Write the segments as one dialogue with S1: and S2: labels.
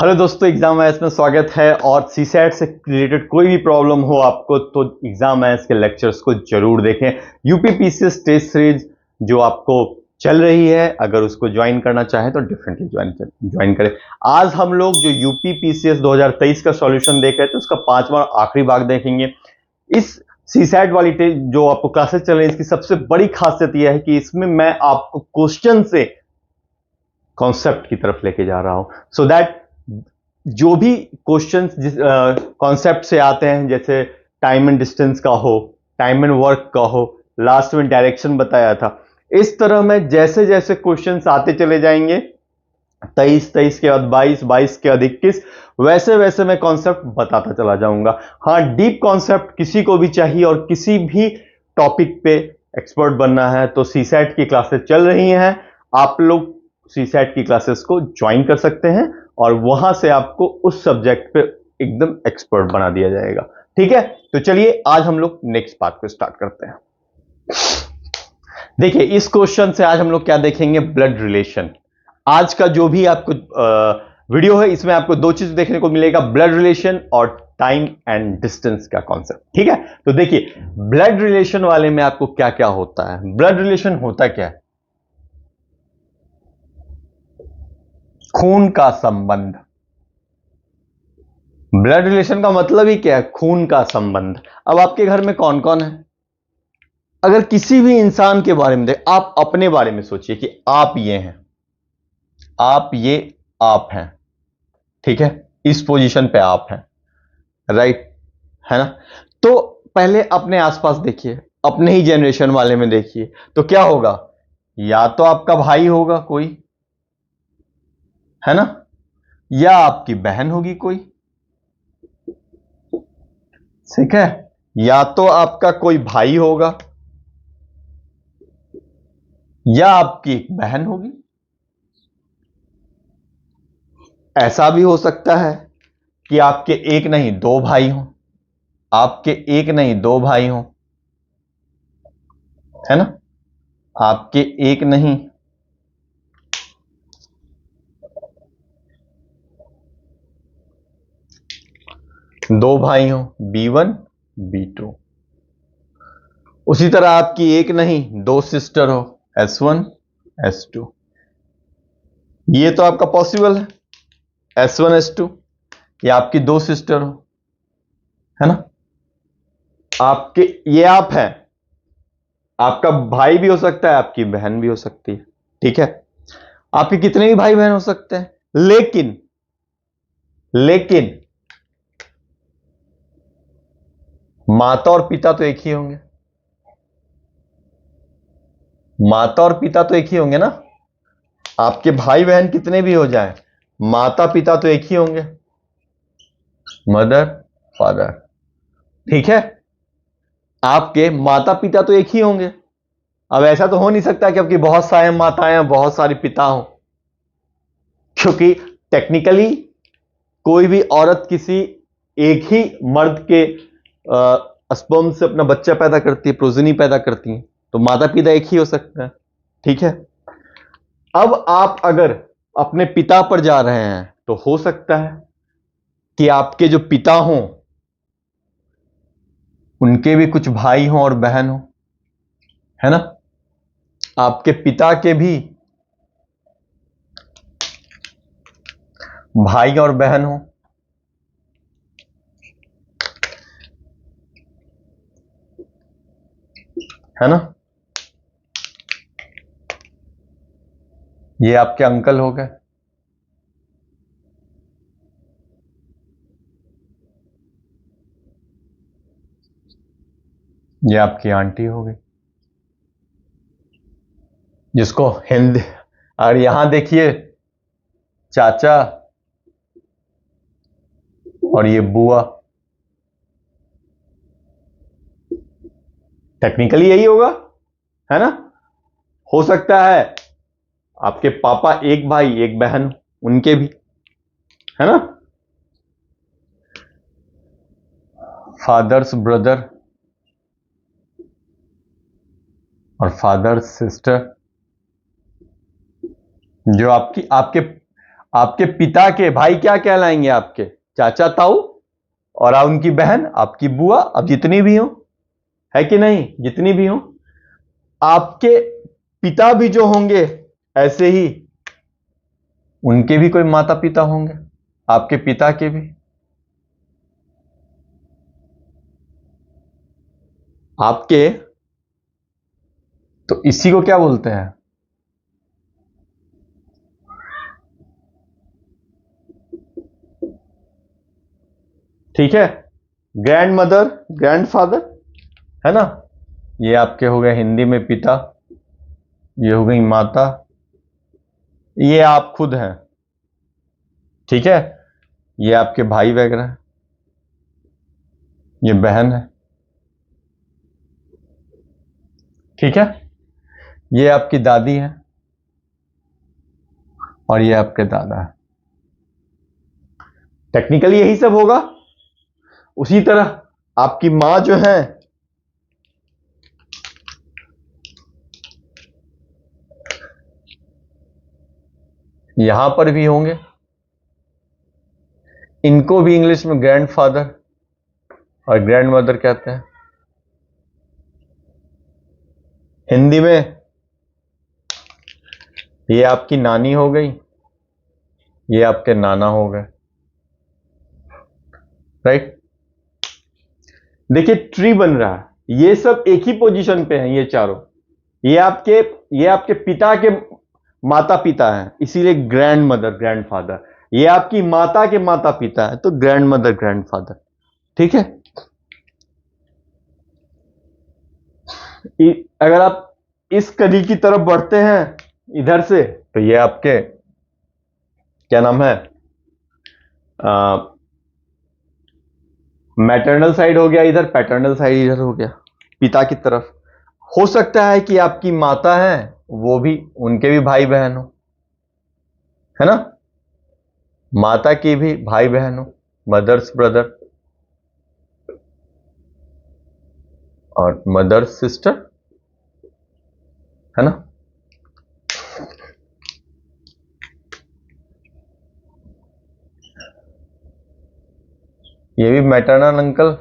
S1: Hello दोस्तों, exam maths में स्वागत है। और सीसैट से रिलेटेड कोई भी प्रॉब्लम हो आपको तो एग्जाम मैथ्स के लेक्चर्स को जरूर देखें। यूपी पीसीएस टेस्ट सीरीज जो आपको चल रही है, अगर उसको ज्वाइन करना चाहें तो डेफिनेटली ज्वाइन करें। आज हम लोग जो यूपी पीसीएस 2023 का सॉल्यूशन देख रहे थे उसका 5वां आखिरी भाग देखेंगे। इस सीसैट वाली जो आपको क्लासेस चल रही है, इसकी सबसे बड़ी खासियत यह है कि इसमें मैं आपको क्वेश्चन से कॉन्सेप्ट की तरफ लेके जा रहा हूं, सो दैट जो भी क्वेश्चंस जिस कॉन्सेप्ट से आते हैं, जैसे टाइम एंड डिस्टेंस का हो, टाइम एंड वर्क का हो, लास्ट में डायरेक्शन बताया था, इस तरह में जैसे जैसे क्वेश्चंस आते चले जाएंगे, 23 के बाद 22 के बाद 21, वैसे वैसे मैं कॉन्सेप्ट बताता चला जाऊंगा। हाँ, डीप कॉन्सेप्ट किसी को भी चाहिए और किसी भी टॉपिक पे एक्सपर्ट बनना है तो सीसैट की क्लासेस चल रही हैं। आप लोग सीसैट की क्लासेस को ज्वाइन कर सकते हैं और वहां से आपको उस सब्जेक्ट पे एकदम एक्सपर्ट बना दिया जाएगा। ठीक है, तो चलिए आज हम लोग नेक्स्ट पार्ट को स्टार्ट करते हैं। देखिए, इस क्वेश्चन से आज हम लोग क्या देखेंगे, ब्लड रिलेशन। आज का जो भी आपको वीडियो है, इसमें आपको दो चीज देखने को मिलेगा, ब्लड रिलेशन और टाइम एंड डिस्टेंस का कॉन्सेप्ट। ठीक है, तो देखिए ब्लड रिलेशन वाले में आपको क्या क्या होता है। ब्लड रिलेशन होता क्या है? खून का संबंध। ब्लड रिलेशन का मतलब ही क्या है? खून का संबंध। अब आपके घर में कौन कौन है? अगर किसी भी इंसान के बारे में देख, आप अपने बारे में सोचिए कि आप ये हैं, आप ये, आप हैं। ठीक है, इस पोजीशन पे आप हैं, राइट, है ना? तो पहले अपने आसपास देखिए, अपने ही जनरेशन वाले में देखिए, तो क्या होगा? या तो आपका भाई होगा कोई, है ना, या आपकी बहन होगी कोई। ठीक है, या तो आपका कोई भाई होगा या आपकी एक बहन होगी। ऐसा भी हो सकता है कि आपके एक नहीं दो भाई हों, आपके एक नहीं दो भाई हों, है ना, आपके एक नहीं दो भाई हों, B1 B2। उसी तरह आपकी एक नहीं दो सिस्टर हो, S1 S2। ये तो आपका पॉसिबल है, S1 S2। ये आपकी दो सिस्टर हो, है ना, आपके ये आप हैं, आपका भाई भी हो सकता है, आपकी बहन भी हो सकती है। ठीक है, आपके कितने भी भाई बहन हो सकते हैं, लेकिन लेकिन माता और पिता तो एक ही होंगे। माता और पिता तो एक ही होंगे ना। आपके भाई बहन कितने भी हो जाएं, माता पिता तो एक ही होंगे, मदर फादर। ठीक है, आपके माता पिता तो एक ही होंगे। अब ऐसा तो हो नहीं सकता कि आपकी बहुत सारी माताएं हैं, बहुत सारे पिता हों, क्योंकि टेक्निकली कोई भी औरत किसी एक ही मर्द के स्पर्म से अपना बच्चा पैदा करती है, प्रोजनी पैदा करती है, तो माता पिता एक ही हो सकता है। ठीक है, अब आप अगर अपने पिता पर जा रहे हैं तो हो सकता है कि आपके जो पिता हों उनके भी कुछ भाई हों और बहन हो, है ना, आपके पिता के भी भाई और बहन हो, है ना, ये आपके अंकल हो गए, ये आपकी आंटी हो गई, जिसको हिंदी। और यहां देखिए चाचा और ये बुआ, टेक्निकली यही होगा, है ना। हो सकता है आपके पापा एक भाई एक बहन, उनके भी, है ना, फादर्स ब्रदर और फादर्स सिस्टर, जो आपकी आपके आपके पिता के भाई क्या कहलाएंगे? आपके चाचा ताऊ, और उनकी बहन आपकी बुआ। अब जितनी भी हो, है कि नहीं, जितनी भी हो, आपके पिता भी जो होंगे ऐसे ही उनके भी कोई माता पिता होंगे, आपके पिता के भी। आपके, तो इसी को क्या बोलते हैं? ठीक है, ग्रैंड मदर, ग्रैंडफादर, है ना। ये आपके हो गए हिंदी में पिता, ये हो गई माता, ये आप खुद हैं। ठीक है, ये आपके भाई वगैरह, ये बहन है। ठीक है, ये आपकी दादी है और ये आपके दादा है। टेक्निकली यही सब होगा। उसी तरह आपकी मां जो है, यहां पर भी होंगे, इनको भी इंग्लिश में ग्रैंडफादर और ग्रैंडमदर कहते हैं। हिंदी में ये आपकी नानी हो गई, ये आपके नाना हो गए। राइट, देखिए ट्री बन रहा है, ये सब एक ही पोजीशन पे हैं, ये चारों। ये आपके पिता के माता पिता हैं, इसीलिए ग्रैंड मदर, ग्रैंडफादर। ये आपकी माता के माता पिता है, तो ग्रैंड मदर, ग्रैंडफादर। ठीक है, अगर आप इस कड़ी की तरफ बढ़ते हैं इधर से, तो ये आपके क्या नाम है, मैटरनल साइड हो गया इधर, पैटर्नल साइड इधर हो गया, पिता की तरफ। हो सकता है कि आपकी माता है, वो भी, उनके भी भाई बहन हो, है ना, माता की भी भाई बहन हो, मदर्स ब्रदर और मदर्स सिस्टर, है ना। ये भी मैटरनल अंकल,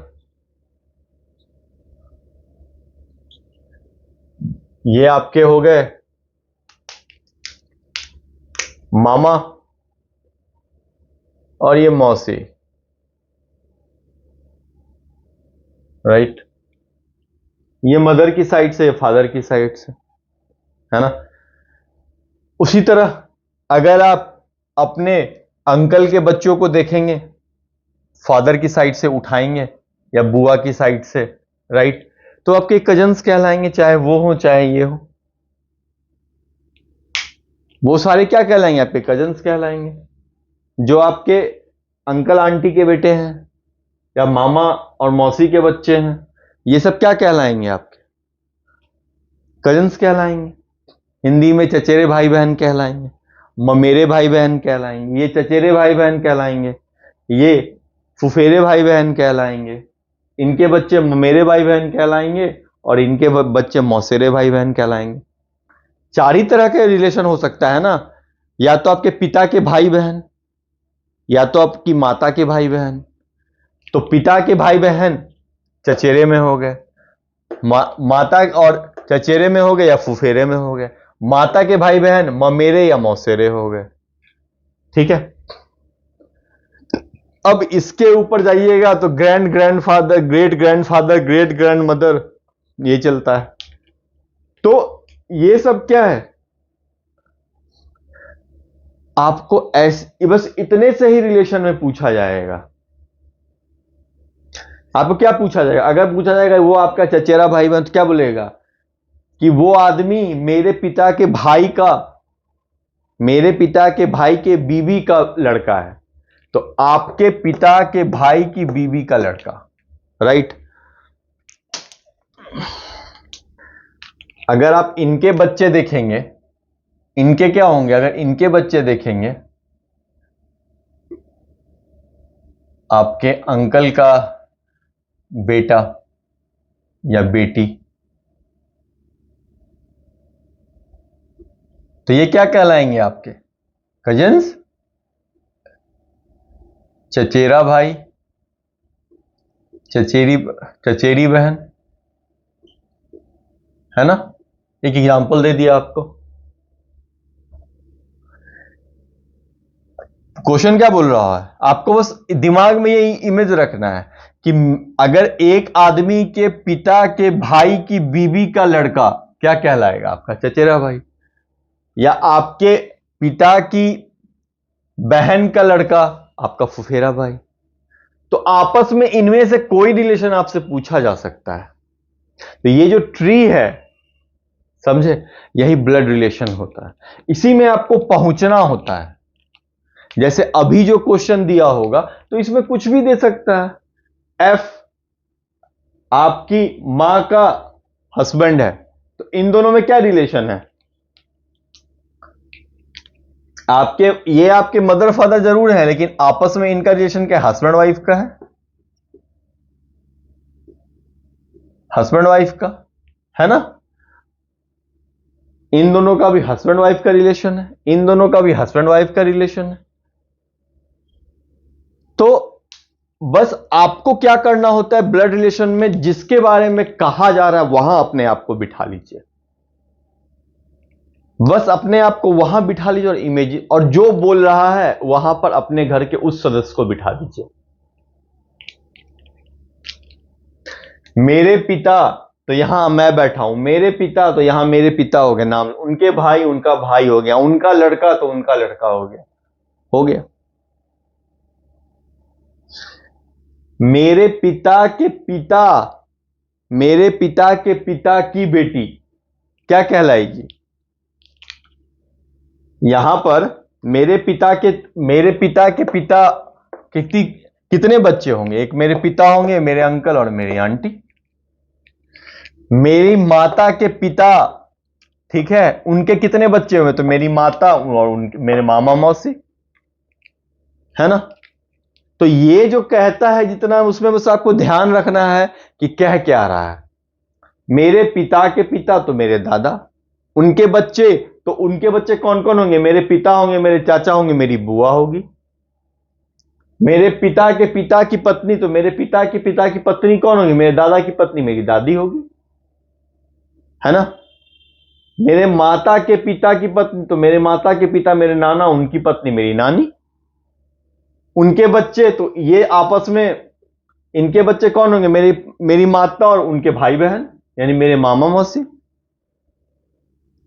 S1: ये आपके हो गए मामा और ये मौसी। राइट, ये मदर की साइड से, ये फादर की साइड से, है ना। उसी तरह अगर आप अपने अंकल के बच्चों को देखेंगे, फादर की साइड से उठाएंगे या बुआ की साइड से, राइट, तो आपके कजन्स कहलाएंगे, चाहे वो हो चाहे ये हो। वो सारे क्या कहलाएंगे? आपके कजन्स कहलाएंगे। जो आपके अंकल आंटी के बेटे हैं या मामा और मौसी के बच्चे हैं, ये सब क्या कहलाएंगे? आपके कजन्स कहलाएंगे। हिंदी में चचेरे भाई बहन कहलाएंगे, ममेरे भाई बहन कहलाएंगे, ये चचेरे भाई बहन कहलाएंगे, ये फुफेरे भाई बहन कहलाएंगे, इनके बच्चे ममेरे भाई बहन कहलाएंगे और इनके बच्चे मौसेरे भाई बहन कहलाएंगे। चार ही तरह के रिलेशन हो सकता है ना, या तो आपके पिता के भाई बहन, या तो आपकी माता के भाई बहन। तो पिता के भाई बहन चचेरे में हो गए, माता और चचेरे में हो गए या फुफेरे में हो गए, माता के भाई बहन ममेरे या मौसेरे हो गए। ठीक है, अब इसके ऊपर जाइएगा तो grand grandfather, great grandfather, great grand mother, ये चलता है। तो ये सब क्या है, आपको ऐसे बस इतने से ही रिलेशन में पूछा जाएगा। आपको क्या पूछा जाएगा? अगर पूछा जाएगा वो आपका चचेरा भाई बहन, तो क्या बोलेगा कि वो आदमी मेरे पिता के भाई का, मेरे पिता के भाई के बीवी का लड़का है। तो आपके पिता के भाई की बीवी का लड़का, राइट। अगर आप इनके बच्चे देखेंगे, इनके क्या होंगे? अगर इनके बच्चे देखेंगे, आपके अंकल का बेटा या बेटी, तो ये क्या कहलाएंगे? आपके कजन्स चचेरा भाई, चचेरी बहन, है ना। एक एग्जांपल दे दिया आपको। क्वेश्चन क्या बोल रहा है, आपको बस दिमाग में ये इमेज रखना है कि अगर एक आदमी के पिता के भाई की बीवी का लड़का क्या कहलाएगा, आपका चचेरा भाई, या आपके पिता की बहन का लड़का आपका फुफेरा भाई। तो आपस में इनमें से कोई रिलेशन आपसे पूछा जा सकता है। तो ये जो ट्री है, समझे, यही ब्लड रिलेशन होता है। इसी में आपको पहुंचना होता है। जैसे अभी जो क्वेश्चन दिया होगा तो इसमें कुछ भी दे सकता है। एफ आपकी मां का हस्बैंड है, तो इन दोनों में क्या रिलेशन है? ये आपके मदर फादर जरूर है, लेकिन आपस में इनका रिलेशन क्या, हस्बैंड वाइफ का है, हस्बैंड वाइफ का, है ना। इन दोनों का भी हस्बैंड वाइफ का रिलेशन है, इन दोनों का भी हस्बैंड वाइफ का रिलेशन है। तो बस आपको क्या करना होता है, ब्लड रिलेशन में जिसके बारे में कहा जा रहा है वहां अपने आप को बिठा लीजिए। बस अपने आप को वहां बिठा लीजिए और इमेज, और जो बोल रहा है वहां पर अपने घर के उस सदस्य को बिठा दीजिए। मेरे पिता, तो यहां मैं बैठा हूं, मेरे पिता, तो यहां मेरे पिता हो गए नाम, उनके भाई उनका भाई हो गया, उनका लड़का तो उनका लड़का हो गया, हो गया। मेरे पिता के पिता, मेरे पिता के पिता की बेटी क्या कहलाएगी? यहां पर मेरे पिता के पिता कितने बच्चे होंगे? एक मेरे पिता होंगे, मेरे अंकल और मेरी आंटी। मेरी माता के पिता, ठीक है, उनके कितने बच्चे होंगे? तो मेरी माता और मेरे मामा मौसी, है ना। तो ये जो कहता है जितना, उसमें बस आपको ध्यान रखना है कि कह क्या रहा है। मेरे पिता के पिता तो मेरे दादा, उनके बच्चे, तो उनके बच्चे कौन कौन होंगे? मेरे पिता होंगे, मेरे चाचा होंगे, मेरी बुआ होगी। मेरे पिता के पिता की पत्नी, तो मेरे पिता की पिता की पत्नी कौन होगी? मेरे दादा की पत्नी मेरी दादी होगी, है ना। मेरे माता के पिता की पत्नी, तो मेरे माता के पिता मेरे नाना, उनकी पत्नी मेरी नानी, उनके बच्चे, तो ये आपस में इनके बच्चे कौन होंगे? मेरी माता और उनके भाई बहन, यानी मेरे मामा मौसी।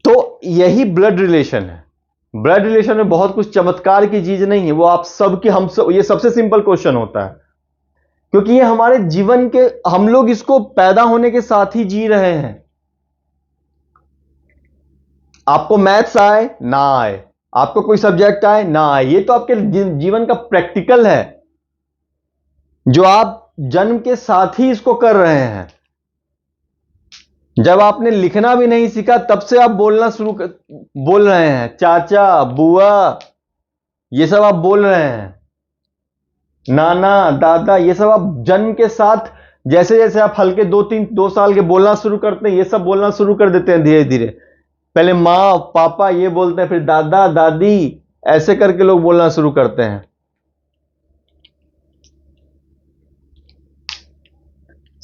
S1: तो यही ब्लड रिलेशन है। ब्लड रिलेशन में बहुत कुछ चमत्कार की चीज नहीं है, वो आप सबके, हम सब, ये सबसे सिंपल क्वेश्चन होता है, क्योंकि ये हमारे जीवन के, हम लोग इसको पैदा होने के साथ ही जी रहे हैं। आपको मैथ्स आए ना आए, आपको कोई सब्जेक्ट आए ना आए, ये तो आपके जीवन का प्रैक्टिकल है, जो आप जन्म के साथ ही इसको कर रहे हैं। जब आपने लिखना भी नहीं सीखा तब से आप बोल रहे हैं, चाचा बुआ, ये सब आप बोल रहे हैं, नाना दादा, ये सब आप जन्म के साथ, जैसे जैसे आप हल्के 2 साल के बोलना शुरू करते हैं, ये सब बोलना शुरू कर देते हैं धीरे धीरे। पहले माँ पापा ये बोलते हैं, फिर दादा दादी, ऐसे करके लोग बोलना शुरू करते हैं,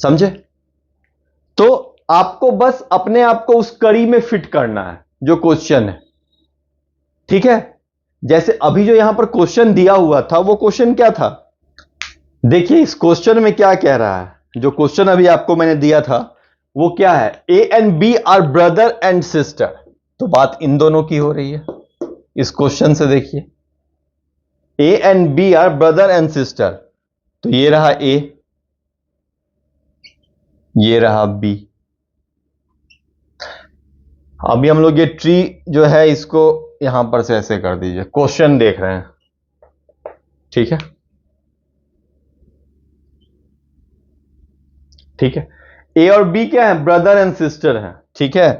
S1: समझे। तो आपको बस अपने आप को उस कड़ी में फिट करना है जो क्वेश्चन है, ठीक है। जैसे अभी जो यहां पर क्वेश्चन दिया हुआ था, वो क्वेश्चन क्या था? देखिए इस क्वेश्चन में क्या कह रहा है, जो क्वेश्चन अभी आपको मैंने दिया था वो क्या है? A and B are brother and sister. तो बात इन दोनों की हो रही है इस क्वेश्चन से। देखिए A and B are brother and sister, तो ये रहा ए, ये रहा बी। अभी हम लोग ये ट्री जो है इसको यहां पर से ऐसे कर दीजिए, क्वेश्चन देख रहे हैं, ठीक है, ठीक है। ए और बी क्या है? ब्रदर एंड सिस्टर है, ठीक है।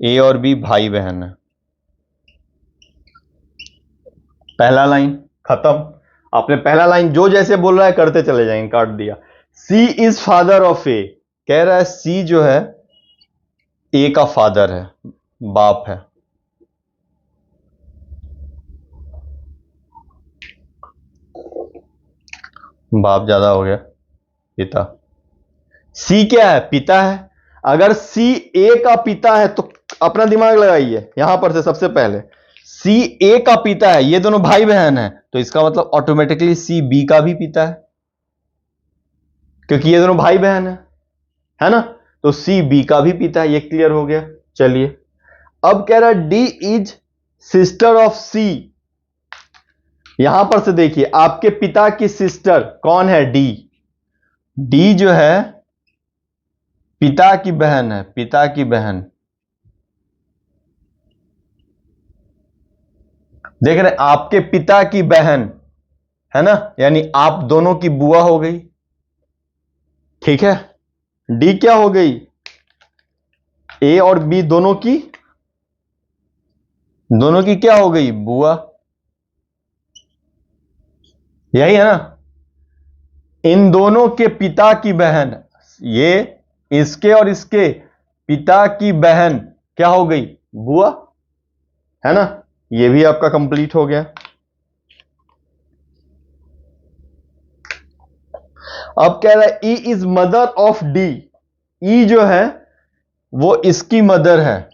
S1: ए और बी भाई बहन है। पहला लाइन खत्म। आपने पहला लाइन जो जैसे बोल रहा है करते चले जाएंगे, काट दिया। सी इज फादर ऑफ ए, कह रहा है सी जो है ए का फादर है, बाप है। बाप ज्यादा हो गया, पिता। सी क्या है? पिता है। अगर सी ए का पिता है तो अपना दिमाग लगाइए यहां पर से सबसे पहले, सी ए का पिता है, ये दोनों भाई बहन है, तो इसका मतलब ऑटोमेटिकली सी बी का भी पिता है, क्योंकि ये दोनों भाई बहन है ना। तो सी बी का भी पिता है, ये क्लियर हो गया। चलिए, अब कह रहा है डी इज सिस्टर ऑफ सी। यहां पर से देखिए, आपके पिता की सिस्टर कौन है? डी। डी जो है पिता की बहन है, पिता की बहन। देख रहे, आपके पिता की बहन है ना, यानी आप दोनों की बुआ हो गई। ठीक है, डी क्या हो गई? ए और बी दोनों की क्या हो गई? बुआ। यही है ना, इन दोनों के पिता की बहन, ये इसके और इसके पिता की बहन क्या हो गई? बुआ, है ना। ये भी आपका कंप्लीट हो गया। अब कह रहा है E is mother of D. E जो है वो इसकी मदर है,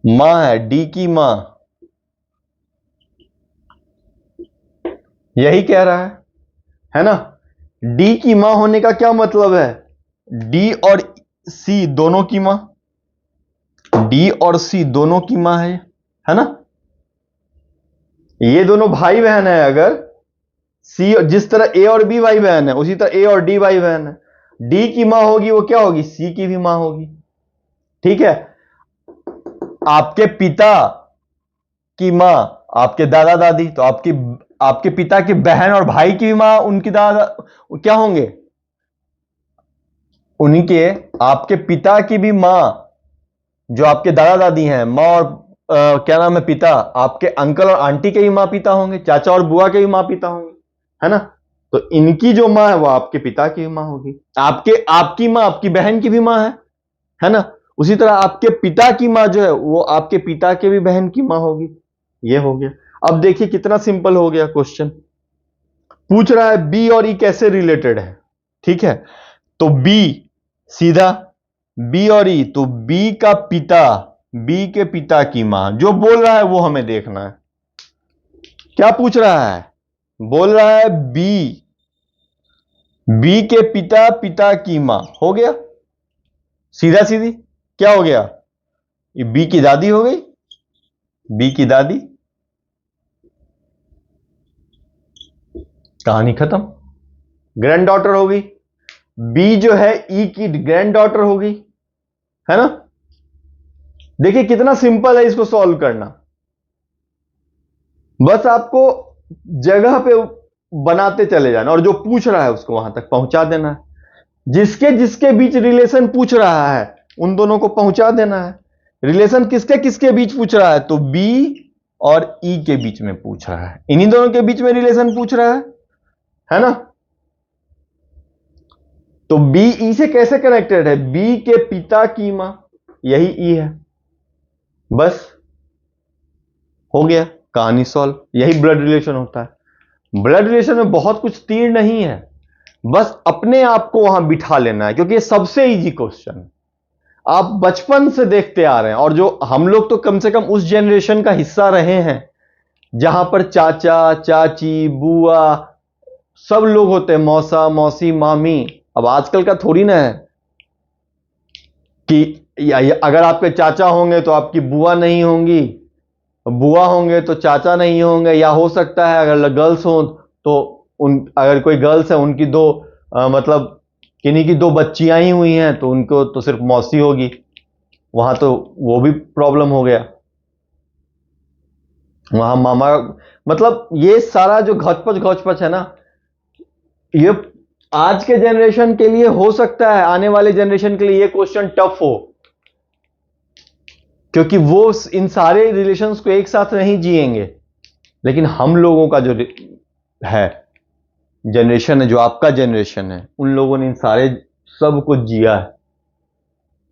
S1: मां है, डी की मां। यही कह रहा है ना। डी की मां होने का क्या मतलब है? डी और सी दोनों की मां, डी और सी दोनों की मां है ना। ये दोनों भाई बहन है। अगर सी, जिस तरह ए और बी भाई बहन है, उसी तरह ए और डी भाई बहन है। डी की मां होगी वो क्या होगी? सी की भी मां होगी। ठीक है, आपके पिता की मां आपके दादा दादी, तो आपके पिता की बहन और भाई की भी मां उनकी दादा क्या होंगे? उनके, आपके पिता की भी मां जो आपके दादा दादी हैं, मां और क्या नाम है, पिता, आपके अंकल और आंटी के भी मां पिता होंगे, चाचा और बुआ के भी मां पिता होंगे, है ना। तो इनकी जो मां है वो आपके पिता की भी मां होगी। आपकी मां आपकी बहन की भी मां है ना। उसी तरह आपके पिता की मां जो है वो आपके पिता के भी बहन की मां होगी। ये हो गया। अब देखिए कितना सिंपल हो गया क्वेश्चन। पूछ रहा है बी और ई कैसे रिलेटेड है। ठीक है, तो बी सीधा, बी और ई, तो बी का पिता, बी के पिता की मां, जो बोल रहा है वो हमें देखना है। क्या पूछ रहा है? बोल रहा है बी के पिता, पिता की मां। हो गया सीधा सीधी। क्या हो गया? ये बी की दादी हो गई, बी की दादी, कहानी खत्म। ग्रैंड डॉटर हो गई। बी जो है ई की ग्रैंड डॉटर हो गई, है ना। देखिए कितना सिंपल है इसको सॉल्व करना। बस आपको जगह पे बनाते चले जाना और जो पूछ रहा है उसको वहां तक पहुंचा देना है। जिसके जिसके बीच रिलेशन पूछ रहा है उन दोनों को पहुंचा देना है। रिलेशन किसके किसके बीच पूछ रहा है? तो बी और ई के बीच में पूछ रहा है, इन्हीं दोनों के बीच में रिलेशन पूछ रहा है ना। तो बी ई से कैसे कनेक्टेड है? बी के पिता की मां, यही ई है। बस हो गया, कहानी सॉल्व। यही ब्लड रिलेशन होता है। ब्लड रिलेशन में बहुत कुछ तीर नहीं है, बस अपने आप को वहां बिठा लेना है, क्योंकि ये सबसे इजी क्वेश्चन है। आप बचपन से देखते आ रहे हैं, और जो हम लोग तो कम से कम उस जनरेशन का हिस्सा रहे हैं जहां पर चाचा चाची बुआ सब लोग होते हैं, मौसा मौसी मामी। अब आजकल का थोड़ी ना है कि अगर आपके चाचा होंगे तो आपकी बुआ नहीं होंगी, बुआ होंगे तो चाचा नहीं होंगे, या हो सकता है अगर गर्ल्स हो तो अगर कोई गर्ल्स है उनकी दो मतलब किन्हीं की दो बच्चियां ही हुई हैं तो उनको तो सिर्फ मौसी होगी, वहां तो वो भी प्रॉब्लम हो गया, वहां मामा। मतलब ये सारा जो घचपच घचपच है ना, ये आज के जनरेशन के लिए हो सकता है, आने वाले जनरेशन के लिए ये क्वेश्चन टफ हो, क्योंकि वो इन सारे रिलेशंस को एक साथ नहीं जिएंगे। लेकिन हम लोगों का जो है जनरेशन है, जो आपका जनरेशन है, उन लोगों ने इन सारे सब कुछ जिया है।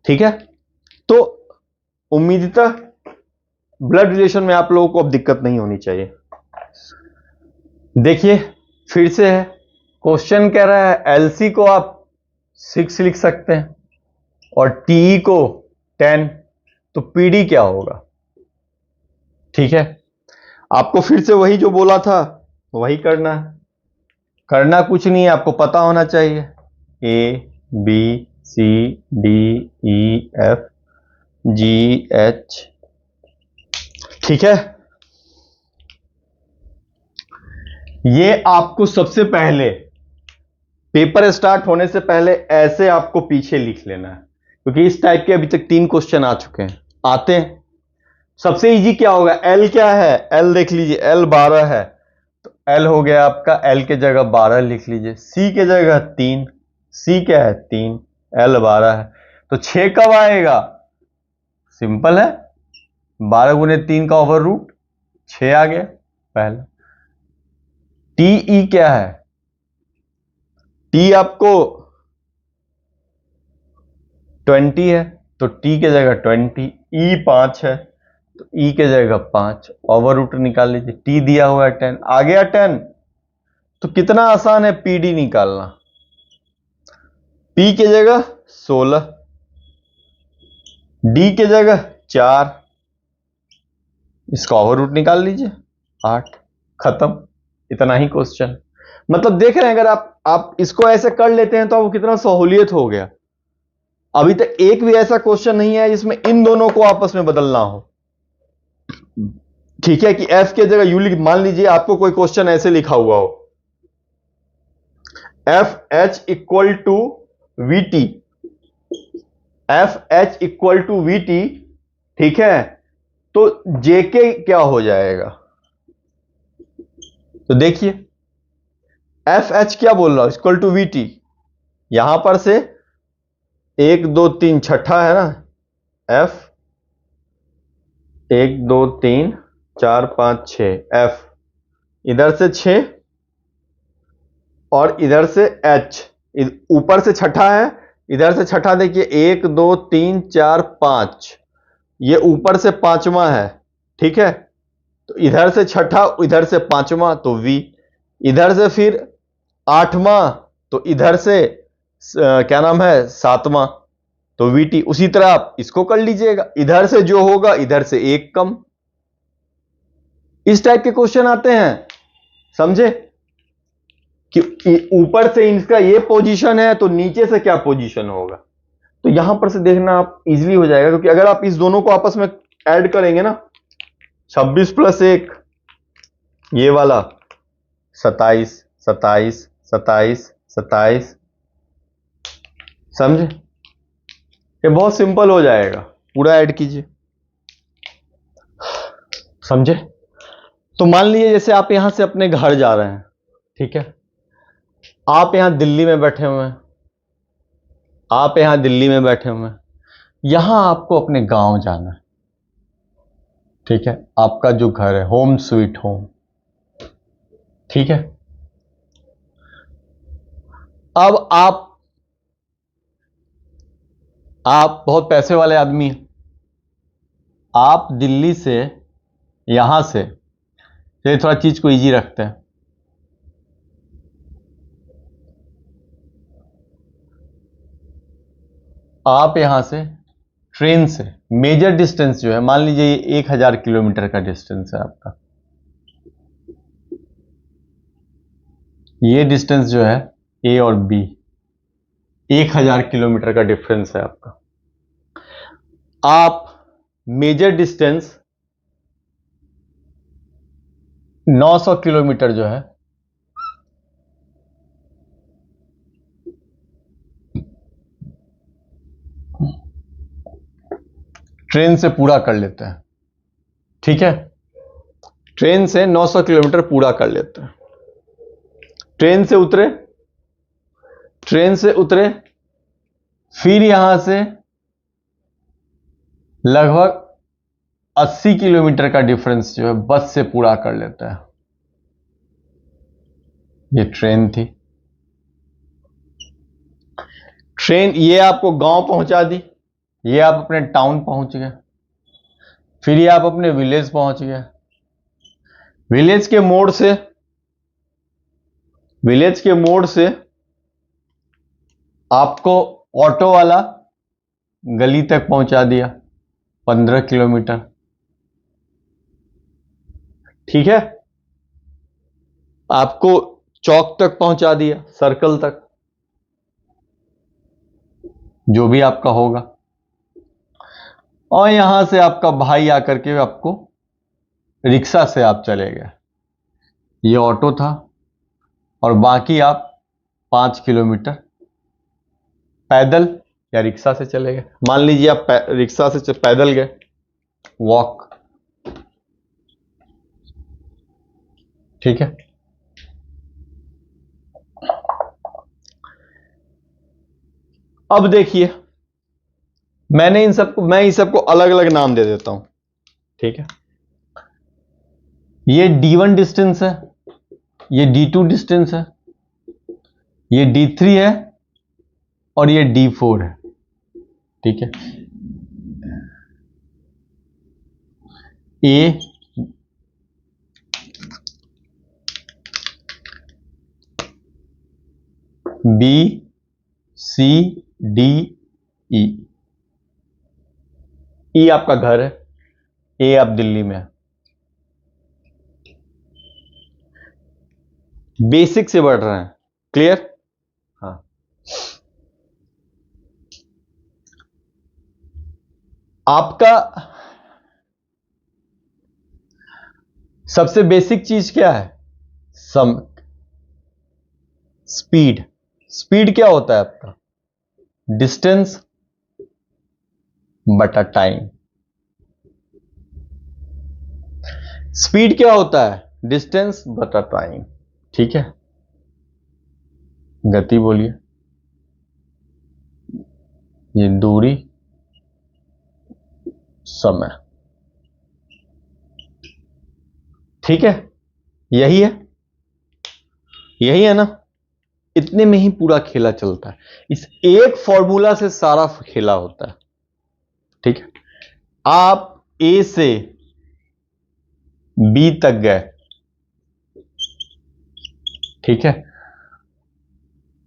S1: ठीक है, तो उम्मीदतः ब्लड रिलेशन में आप लोगों को अब दिक्कत नहीं होनी चाहिए। देखिए फिर से है, क्वेश्चन कह रहा है एलसी को आप 6 लिख सकते हैं और टीई को 10, तो पीडी क्या होगा? ठीक है, आपको फिर से वही जो बोला था वही करना है। करना कुछ नहीं है, आपको पता होना चाहिए A B C D E F G H. ठीक है, ये आपको सबसे पहले पेपर स्टार्ट होने से पहले ऐसे आपको पीछे लिख लेना है, क्योंकि इस टाइप के अभी तक 3 क्वेश्चन आ चुके हैं, आते हैं। सबसे इजी क्या होगा? एल क्या है? एल देख लीजिए, एल 12 है, तो एल हो गया आपका, एल के जगह 12 लिख लीजिए। सी के जगह 3, सी क्या है? 3, एल 12 है, तो 6 कब आएगा? सिंपल है, 12 गुने 3 का ओवर रूट 6 आ गया पहले। टीई क्या है? टी आपको 20 है, तो टी के जगह 20, ई 5 है, तो ई के जगह 5, ओवर रूट निकाल लीजिए। टी दिया हुआ है 10, आ गया 10। तो कितना आसान है पीडी निकालना। पी के जगह 16, डी के जगह 4, इसका ओवर रूट निकाल लीजिए 8, खत्म। इतना ही क्वेश्चन। मतलब देख रहे हैं, अगर आप इसको ऐसे कर लेते हैं तो आपको कितना सहूलियत हो गया। अभी तक एक भी ऐसा क्वेश्चन नहीं है जिसमें इन दोनों को आपस में बदलना हो। ठीक है, कि एफ के जगह यू लिख, मान लीजिए आपको कोई क्वेश्चन ऐसे लिखा हुआ हो, F H equal to V T, F H equal to V T, ठीक है, तो जेके क्या हो जाएगा? तो देखिए, एफ एच क्या बोल रहा हूं? इक्वल टू वी टी, यहां पर से 1 2 3 छठा है ना, एफ 1 2 3 4 5 6, एफ इधर से 6 और इधर से एच, ऊपर से छठा है, इधर से छठा देखिए 1 2 3 4 5, ये ऊपर से पांचवा है। ठीक है, तो इधर से छठा, इधर से पांचवा, तो वी, इधर से फिर 8वां, तो इधर से क्या नाम है, 7वां, तो वी टी। उसी तरह आप इसको कर लीजिएगा, इधर से जो होगा इधर से 1 कम। इस टाइप के क्वेश्चन आते हैं, समझे? कि ऊपर से इनका ये पोजीशन है तो नीचे से क्या पोजीशन होगा। तो यहां पर से देखना आप इजीली हो जाएगा, क्योंकि अगर आप इस दोनों को आपस में ऐड करेंगे ना, 26 + 1 ये वाला 27 27 27 27, समझे? ये बहुत सिंपल हो जाएगा, पूरा ऐड कीजिए, समझे? तो मान लीजिए जैसे आप यहां से अपने घर जा रहे हैं, ठीक है, आप यहां दिल्ली में बैठे हुए हैं, आप यहां दिल्ली में बैठे हुए हैं, यहां आपको अपने गांव जाना है। ठीक है, आपका जो घर है, होम स्वीट होम। ठीक है, अब आप बहुत पैसे वाले आदमी हैं, आप दिल्ली से यहां से, चलिए थोड़ा चीज को इजी रखते हैं, आप यहां से ट्रेन से, मेजर डिस्टेंस जो है, मान लीजिए ये 1000 किलोमीटर का डिस्टेंस है आपका, ये डिस्टेंस जो है ए और बी, 1000 किलोमीटर का डिफरेंस है आपका। आप मेजर डिस्टेंस 900 किलोमीटर जो है, ट्रेन से पूरा कर लेते हैं। ठीक है, ट्रेन से 900 किलोमीटर पूरा कर लेते हैं। ट्रेन से उतरे, ट्रेन से उतरे, फिर यहां से लगभग 80 किलोमीटर का डिफरेंस जो है बस से पूरा कर लेता है। ये ट्रेन थी, ट्रेन ये आपको गांव पहुंचा दी, ये आप अपने टाउन पहुंच गए, फिर ये आप अपने विलेज पहुंच गए, विलेज के मोड़ से विलेज के मोड़ से आपको ऑटो वाला गली तक पहुंचा दिया 15 किलोमीटर। ठीक है, आपको चौक तक पहुंचा दिया, सर्कल तक, जो भी आपका होगा। और यहां से आपका भाई आकर के आपको रिक्शा से आप चले गए, ये ऑटो था, और बाकी आप 5 किलोमीटर पैदल या रिक्शा से चले गए। मान लीजिए आप रिक्शा से पैदल गए, वॉक। ठीक है, अब देखिए, मैं इन सबको अलग अलग नाम दे देता हूं। ठीक है, ये D1 डिस्टेंस है, ये D2 डिस्टेंस है, ये D3 है, और ये D4 है। ठीक है, A, B, C, D, E। E आपका घर है, A आप दिल्ली में है। बेसिक से बढ़ रहे हैं, क्लियर? हाँ, आपका सबसे बेसिक चीज क्या है? स्पीड। स्पीड क्या होता है आपका? डिस्टेंस बटा टाइम। स्पीड क्या होता है? डिस्टेंस बटा टाइम। ठीक है, गति बोलिए, ये दूरी, समय। ठीक है, यही है ना? इतने में ही पूरा खेला चलता है, इस एक फॉर्मूला से सारा खेला होता है। ठीक है, आप A से B तक गए। ठीक है,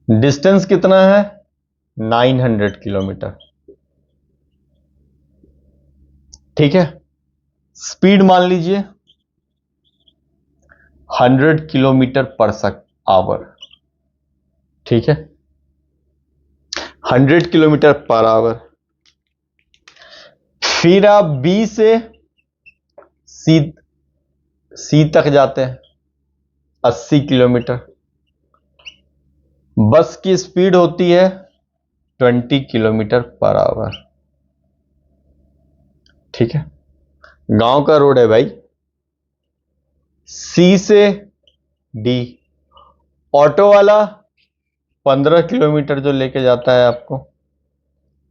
S1: डिस्टेंस कितना है? 900 किलोमीटर। ठीक है, स्पीड मान लीजिए 100 किलोमीटर पर आवर। ठीक है, 100 किलोमीटर पर आवर। फिर आप B से C तक जाते हैं, 80 किलोमीटर। बस की स्पीड होती है 20 किलोमीटर पर आवर। ठीक है, गांव का रोड है भाई। C से D, ऑटो वाला 15 किलोमीटर जो लेके जाता है आपको।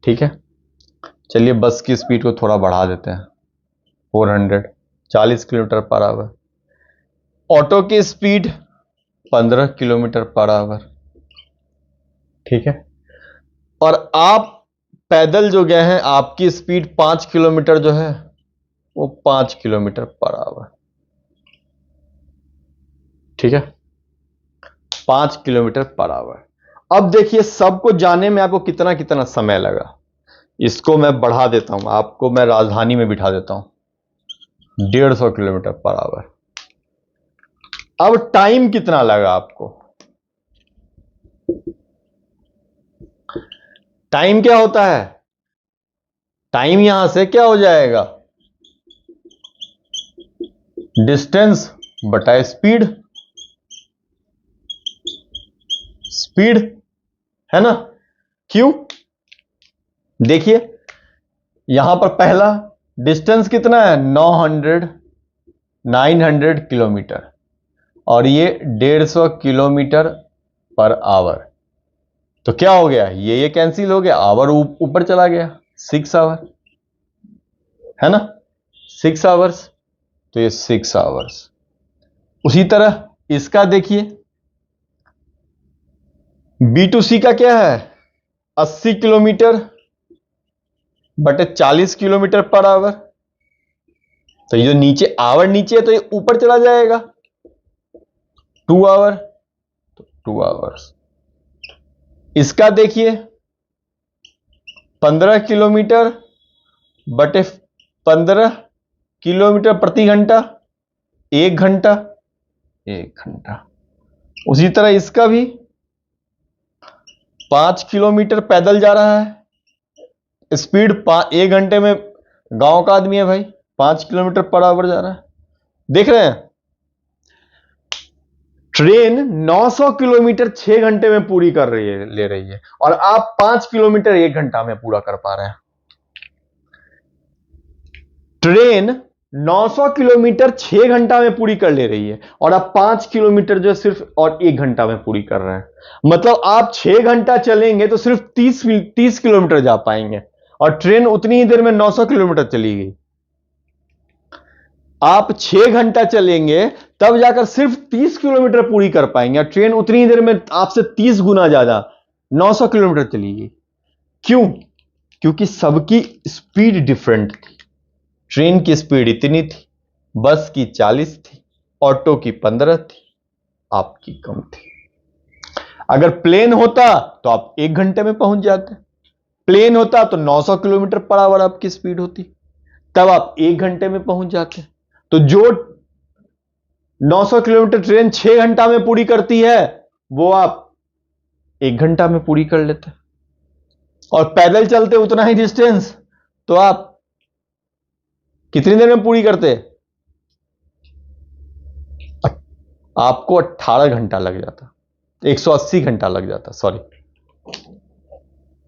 S1: ठीक है, चलिए बस की स्पीड को थोड़ा बढ़ा देते हैं, 400, 40 किलोमीटर पर आवर। ऑटो की स्पीड 15 किलोमीटर पर आवर। ठीक है, और आप पैदल जो गए हैं, आपकी स्पीड 5 किलोमीटर जो है वो 5 किलोमीटर पर आवर। ठीक है, 5 किलोमीटर पर आवर। अब देखिए, सबको जाने में आपको कितना कितना समय लगा। इसको मैं बढ़ा देता हूं, आपको मैं राजधानी में बिठा देता हूं, 150 किलोमीटर पर आवर। अब टाइम कितना लगा आपको? टाइम क्या होता है? टाइम यहां से क्या हो जाएगा? डिस्टेंस बटा स्पीड। स्पीड है ना? क्यों? देखिए, यहां पर पहला डिस्टेंस कितना है? 900 किलोमीटर, और ये 150 किलोमीटर पर आवर। तो क्या हो गया? ये कैंसिल हो गया, आवर ऊपर चला गया, 6 आवर है ना? 6 आवर्स, तो ये 6 आवर्स। उसी तरह इसका देखिए, B2C का क्या है? 80 किलोमीटर बटे 40 किलोमीटर पर आवर। तो ये जो नीचे आवर नीचे है, तो ये ऊपर चला जाएगा, 2 आवर। तो 2 आवर्स। इसका देखिए 15 किलोमीटर बटे 15 किलोमीटर प्रति घंटा, 1 घंटा, 1 घंटा। उसी तरह इसका भी 5 किलोमीटर पैदल जा रहा है, स्पीड 1 घंटे में, गांव का आदमी है भाई, 5 किलोमीटर पर आवर जा रहा है। देख रहे हैं, ट्रेन 900 किलोमीटर 6 घंटे में पूरी कर रही है, ले रही है, और आप 5 किलोमीटर 1 घंटा में पूरा कर पा रहे हैं। ट्रेन 900 किलोमीटर 6 घंटा में पूरी कर ले रही है, और आप 5 किलोमीटर जो सिर्फ और 1 घंटा में पूरी कर रहे हैं। मतलब आप 6 घंटा चलेंगे तो सिर्फ 30 किलोमीटर जा पाएंगे, और ट्रेन उतनी ही देर में 900 किलोमीटर चली गई। आप 6 घंटा चलेंगे तब जाकर सिर्फ 30 किलोमीटर पूरी कर पाएंगे, और ट्रेन उतनी ही देर में आपसे 30 गुना ज्यादा 900 किलोमीटर चली गई। क्यों? क्योंकि सबकी स्पीड डिफरेंट थी। ट्रेन की स्पीड इतनी थी, बस की 40 थी, ऑटो की 15 थी, आपकी कम थी। अगर प्लेन होता तो आप 1 घंटे में पहुंच जाते। प्लेन होता तो 900 किलोमीटर पर आवर आपकी स्पीड होती, तब आप 1 घंटे में पहुंच जाते। तो जो 900 किलोमीटर ट्रेन 6 घंटा में पूरी करती है, वो आप 1 घंटा में पूरी कर लेते। और पैदल चलते उतना ही डिस्टेंस तो आप कितनी देर में पूरी करते? आपको 18 घंटा लग जाता, 180 घंटा लग जाता, सॉरी।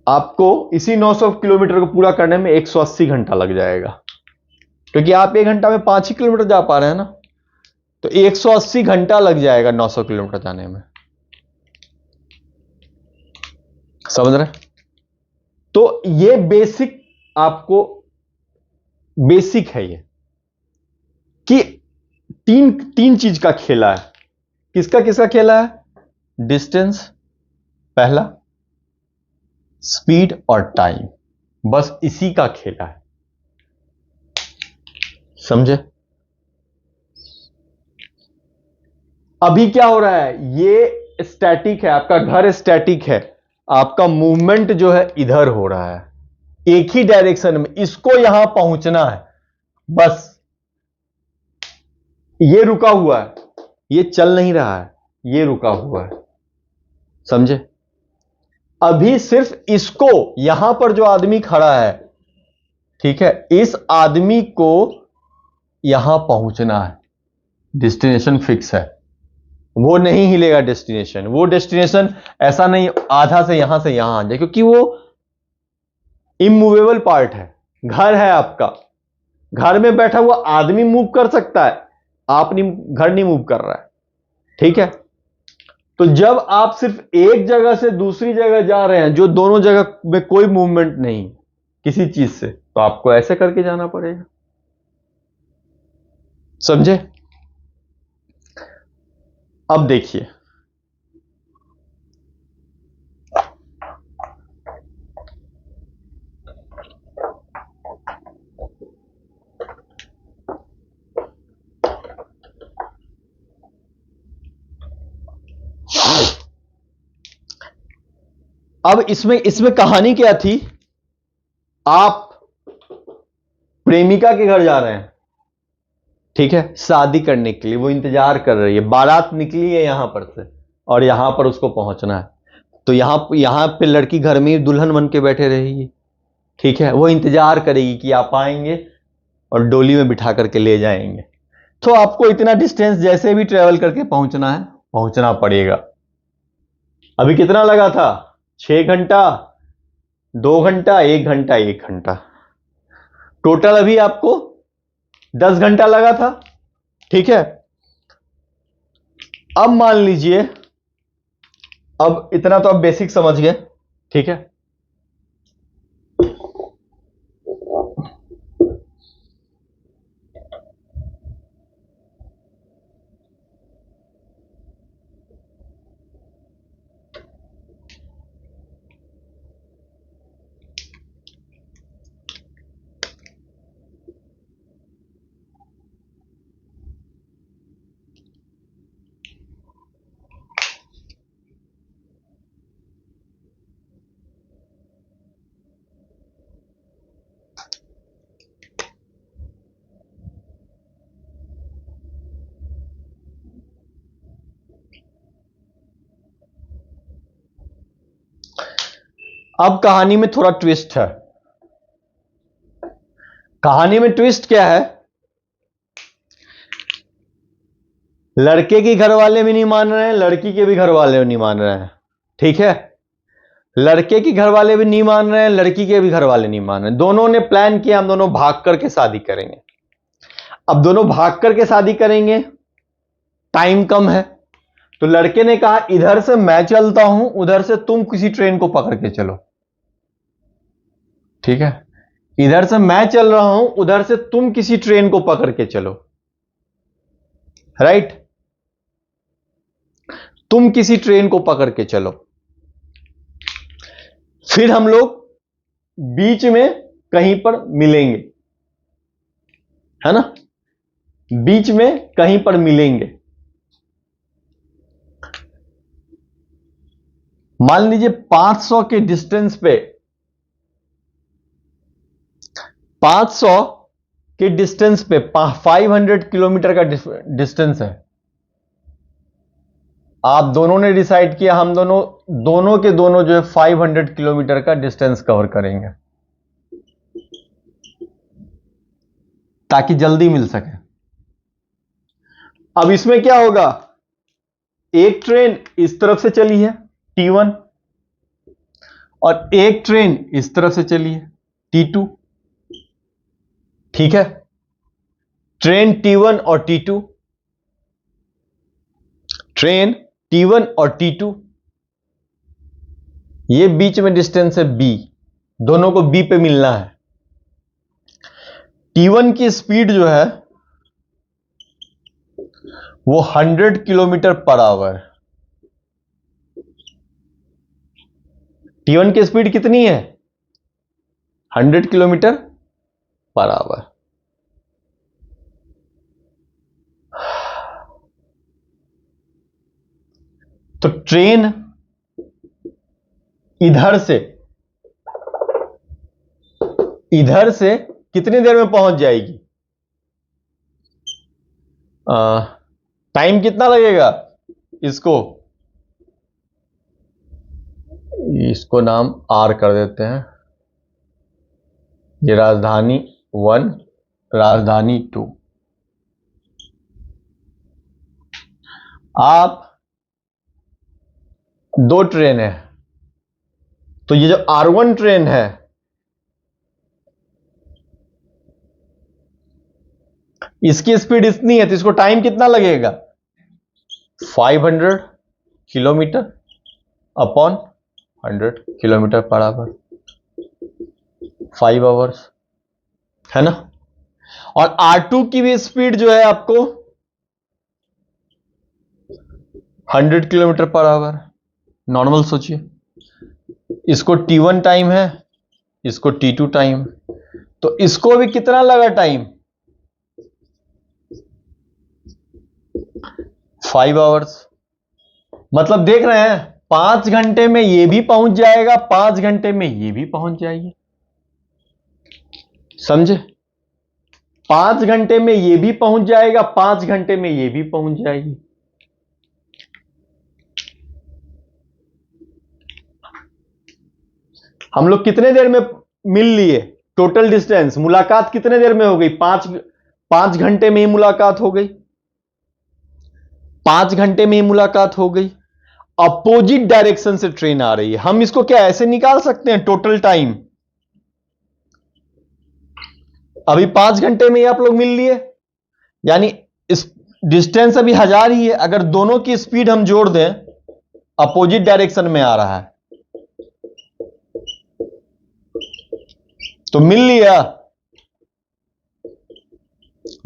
S1: आपको इसी 900 किलोमीटर को पूरा करने में 180 घंटा लग जाएगा, क्योंकि आप 1 घंटा में 5 ही किलोमीटर जा पा रहे हैं ना, तो 180 घंटा लग जाएगा 900 किलोमीटर जाने में। समझ रहे? तो ये बेसिक, आपको बेसिक है ये, कि तीन चीज का खेला है। किसका किसका खेला है? डिस्टेंस पहला, स्पीड और टाइम, बस इसी का खेला है। समझे? अभी क्या हो रहा है, ये स्टैटिक है, आपका घर स्टैटिक है, आपका मूवमेंट जो है इधर हो रहा है, एक ही डायरेक्शन में, इसको यहां पहुंचना है बस। ये रुका हुआ है, ये चल नहीं रहा है, ये रुका हुआ है। समझे? अभी सिर्फ इसको, यहां पर जो आदमी खड़ा है, ठीक है, इस आदमी को यहां पहुंचना है, डेस्टिनेशन फिक्स है, वो नहीं हिलेगा डेस्टिनेशन। वो डेस्टिनेशन ऐसा नहीं आधा से यहां आ जाए, क्योंकि वो इमूवेबल पार्ट है। घर है आपका, घर में बैठा हुआ आदमी मूव कर सकता है, आप नहीं, घर नहीं मूव कर रहा है, ठीक है। तो जब आप सिर्फ एक जगह से दूसरी जगह जा रहे हैं, जो दोनों जगह में कोई मूवमेंट नहीं किसी चीज से, तो आपको ऐसे करके जाना पड़ेगा। समझे? अब देखिए, अब इसमें कहानी क्या थी? आप प्रेमिका के घर जा रहे हैं, ठीक है, शादी करने के लिए, वो इंतजार कर रही है, बारात निकली है यहां पर से, और यहां पर उसको पहुंचना है। तो यहां पे लड़की घर में ही दुल्हन बन के बैठे रहेगी, ठीक है, वो इंतजार करेगी कि आप आएंगे और डोली में बिठा करके ले जाएंगे। तो आपको इतना डिस्टेंस जैसे भी ट्रेवल करके पहुंचना है, पहुंचना पड़ेगा। अभी कितना लगा था? 6 घंटा, 2 घंटा, 1 घंटा, 1 घंटा, टोटल अभी आपको 10 घंटा लगा था, ठीक है। अब मान लीजिए, अब इतना तो आप बेसिक समझ गए, ठीक है। अब कहानी में थोड़ा ट्विस्ट है। कहानी में ट्विस्ट क्या है? लड़के के घर वाले भी नहीं मान रहे हैं, लड़की के भी घर वाले भी नहीं मान रहे हैं। ठीक है, लड़के के घर वाले भी नहीं मान रहे हैं, लड़की के भी घर वाले नहीं मान रहे हैं। दोनों ने प्लान किया हम दोनों भाग करके शादी करेंगे। अब दोनों भाग करके शादी करेंगे, टाइम कम है, तो लड़के ने कहा इधर से मैं चलता हूं, उधर से तुम किसी ट्रेन को पकड़ के चलो। ठीक है, इधर से मैं चल रहा हूं, उधर से तुम किसी ट्रेन को पकड़ के चलो। राइट, तुम किसी ट्रेन को पकड़ के चलो, फिर हम लोग बीच में कहीं पर मिलेंगे, है ना, बीच में कहीं पर मिलेंगे। मान लीजिए 500 के डिस्टेंस पे, 500 के डिस्टेंस पे 500 किलोमीटर का डिस्टेंस है। आप दोनों ने डिसाइड किया हम दोनों के दोनों जो है 500 किलोमीटर का डिस्टेंस कवर करेंगे ताकि जल्दी मिल सके। अब इसमें क्या होगा, एक ट्रेन इस तरफ से चली है T1 और एक ट्रेन इस तरफ से चली है T2। ठीक है, ट्रेन T1 और T2, ट्रेन T1 और T2, ये बीच में डिस्टेंस है B, दोनों को B पे मिलना है। T1 की स्पीड जो है वो 100 किलोमीटर पर आवर। T1 की स्पीड कितनी है? 100 किलोमीटर पर आवर। तो ट्रेन इधर से कितनी देर में पहुंच जाएगी? टाइम कितना लगेगा? इसको नाम R कर देते हैं। ये राजधानी 1, राजधानी 2। आप दो ट्रेन है, तो ये जो R1 ट्रेन है, इसकी स्पीड इतनी है, तो इसको टाइम कितना लगेगा? 500 kilometre upon 100 kilometre per hour, 5 hours, है ना। और R2 की भी स्पीड जो है आपको 100 किलोमीटर पर आवर। नॉर्मल सोचिए, इसको T1 टाइम है, इसको T2 टाइम, तो इसको भी कितना लगा टाइम? 5 आवर्स। मतलब देख रहे हैं, 5 घंटे में ये भी पहुंच जाएगा, 5 घंटे में ये भी पहुंच जाएगी। समझे? 5 घंटे में ये भी पहुंच जाएगा, 5 घंटे में ये भी पहुंच जाएगी। हम लोग कितने देर में मिल लिए? टोटल डिस्टेंस, मुलाकात कितने देर में हो गई? 5 घंटे में ही मुलाकात हो गई। 5 घंटे में ही मुलाकात हो गई। अपोजिट डायरेक्शन से ट्रेन आ रही है। हम इसको क्या ऐसे निकाल सकते हैं टोटल टाइम? अभी 5 घंटे में ही आप लोग मिल लिए, यानी इस डिस्टेंस अभी 1000 ही है। अगर दोनों की स्पीड हम जोड़ दें, अपोजिट डायरेक्शन में आ रहा है, तो मिल लिया।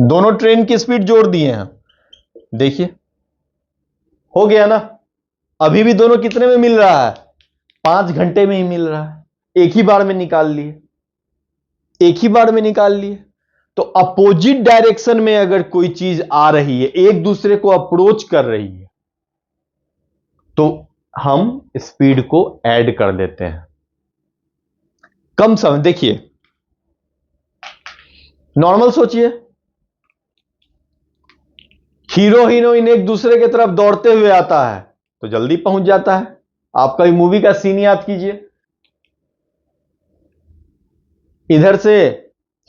S1: दोनों ट्रेन की स्पीड जोड़ दिए हैं, देखिए हो गया ना। अभी भी दोनों कितने में मिल रहा है? 5 घंटे में ही मिल रहा है। एक ही बार में निकाल लिए, एक ही बार में निकाल लिए। तो अपोजिट डायरेक्शन में अगर कोई चीज आ रही है, एक दूसरे को अप्रोच कर रही है, तो हम स्पीड को ऐड कर देते हैं। कम समय, देखिए नॉर्मल सोचिए, हीरो हीरोइन एक दूसरे की तरफ दौड़ते हुए आता है तो जल्दी पहुंच जाता है। आपका भी मूवी का सीन याद कीजिए, इधर से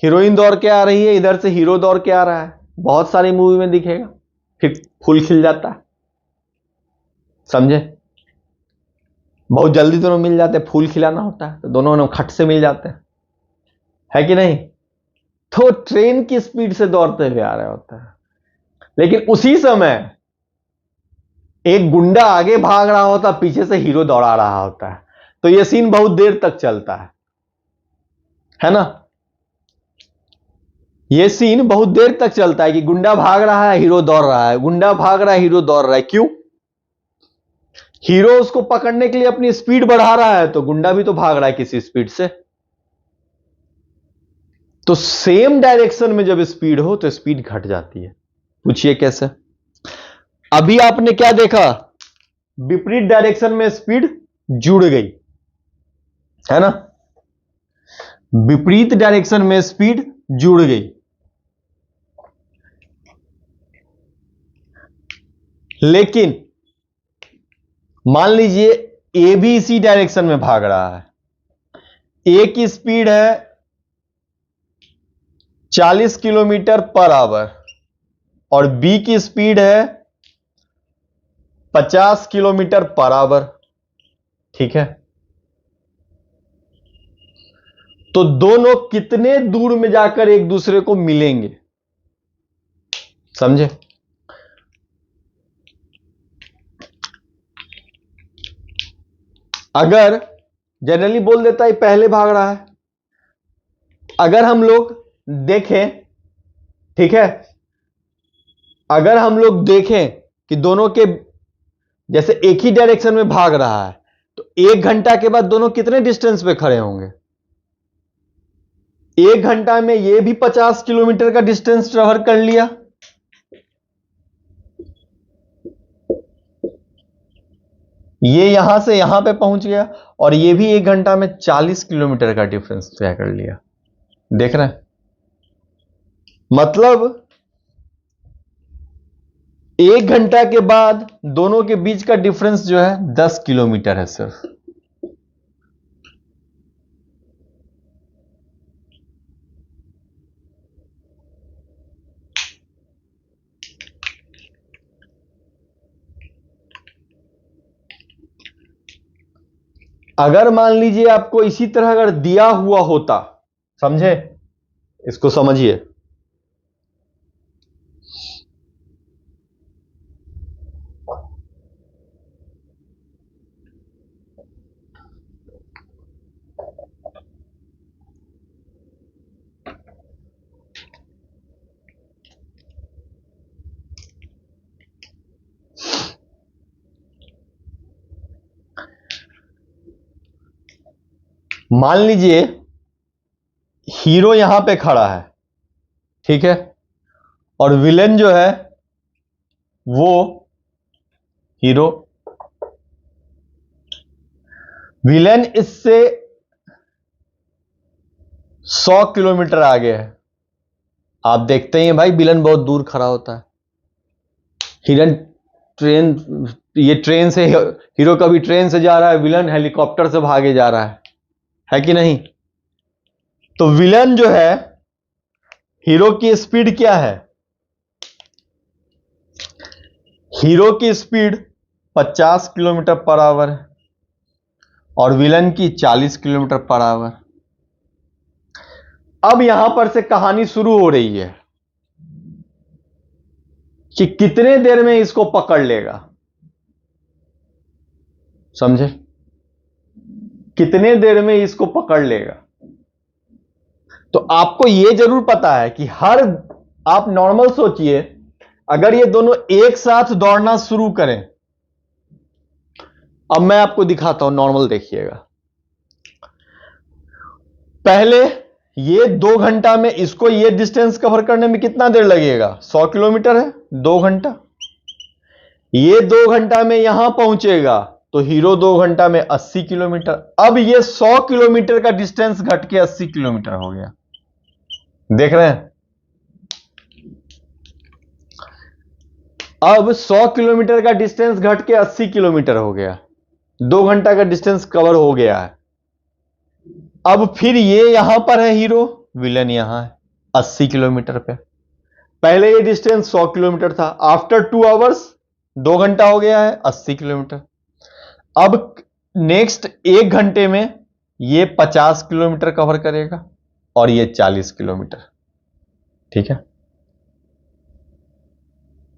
S1: हीरोइन दौड़ के आ रही है, इधर से हीरो दौड़ के आ रहा है। बहुत सारी मूवी में दिखेगा। फिर फूल खिल जाता है, समझे? बहुत जल्दी दोनों मिल जाते हैं, फूल खिलाना होता है तो दोनों खट से मिल जाते हैं, है कि नहीं? तो ट्रेन की स्पीड से दौड़ते हुए आ रहा होता है, लेकिन उसी समय एक गुंडा आगे भाग रहा होता, पीछे से हीरो दौड़ा रहा होता है। तो यह सीन बहुत देर तक चलता है ना? यह सीन बहुत देर तक चलता है कि गुंडा भाग रहा है, हीरो दौड़ रहा है, गुंडा भाग रहा है, हीरो दौड़ रहा है। क्यों? हीरो उसको पकड़ने के लिए अपनी स्पीड बढ़ा रहा है, तो गुंडा भी तो भाग रहा है किसी स्पीड से। तो सेम डायरेक्शन में जब स्पीड हो तो स्पीड घट जाती है। पूछिए कैसे? अभी आपने क्या देखा? विपरीत डायरेक्शन में स्पीड जुड़ गई, है ना? विपरीत डायरेक्शन में स्पीड जुड़ गई, लेकिन मान लीजिए ए भी इसी डायरेक्शन में भाग रहा है। ए की स्पीड है 40 किलोमीटर पर आवर और बी की स्पीड है 50 किलोमीटर पर आवर, ठीक है? तो दोनों कितने दूर में जाकर एक दूसरे को मिलेंगे, समझे? अगर जनरली बोल देता है पहले भाग रहा है, अगर हम लोग देखें, ठीक है, अगर हम लोग देखें कि दोनों के जैसे एक ही डायरेक्शन में भाग रहा है, तो 1 घंटा के बाद दोनों कितने डिस्टेंस पे खड़े होंगे? 1 घंटा में ये भी 50 किलोमीटर का डिस्टेंस ट्रेवल कर लिया, ये यहां से यहां पे पहुंच गया, और ये भी 1 घंटा में 40 किलोमीटर का डिफरेंस तय कर लिया। देख रहे हैं? मतलब 1 घंटा के बाद दोनों के बीच का डिफरेंस जो है 10 किलोमीटर है सिर्फ। अगर मान लीजिए आपको इसी तरह अगर दिया हुआ होता, समझे? इसको समझिए। मान लीजिए हीरो यहां पे खड़ा है, ठीक है, और विलेन जो है वो हीरो, विलेन इससे 100 किलोमीटर आगे है। आप देखते हैं भाई विलेन बहुत दूर खड़ा होता है। ये ट्रेन से, हीरो कभी ट्रेन से जा रहा है, विलेन हेलीकॉप्टर से भागे जा रहा है कि नहीं? तो विलेन जो है, हीरो की स्पीड क्या है? हीरो की स्पीड 50 किलोमीटर पर आवर है और विलेन की 40 किलोमीटर पर आवर। अब यहां पर से कहानी शुरू हो रही है कि कितने देर में इसको पकड़ लेगा, समझे? कितने देर में इसको पकड़ लेगा? तो आपको यह जरूर पता है कि आप नॉर्मल सोचिए, अगर ये दोनों एक साथ दौड़ना शुरू करें, अब मैं आपको दिखाता हूं, नॉर्मल देखिएगा। पहले ये 2 घंटा में इसको ये डिस्टेंस कवर करने में कितना देर लगेगा? 100 किलोमीटर है, 2 घंटा। ये 2 घंटा में यहां पहुंचेगा तो हीरो 2 घंटा में 80 किलोमीटर। अब ये 100 किलोमीटर का डिस्टेंस घट के 80 किलोमीटर हो गया। देख रहे हैं? अब 100 किलोमीटर का डिस्टेंस घट के 80 किलोमीटर हो गया, 2 घंटा का डिस्टेंस कवर हो गया है। अब फिर ये यहां पर है हीरो, विलन यहां है 80 किलोमीटर पे। पहले ये डिस्टेंस 100 किलोमीटर था, आफ्टर 2 आवर्स 2 घंटा हो गया है 80 किलोमीटर। अब नेक्स्ट 1 घंटे में ये 50 किलोमीटर कवर करेगा और ये 40 किलोमीटर। ठीक है,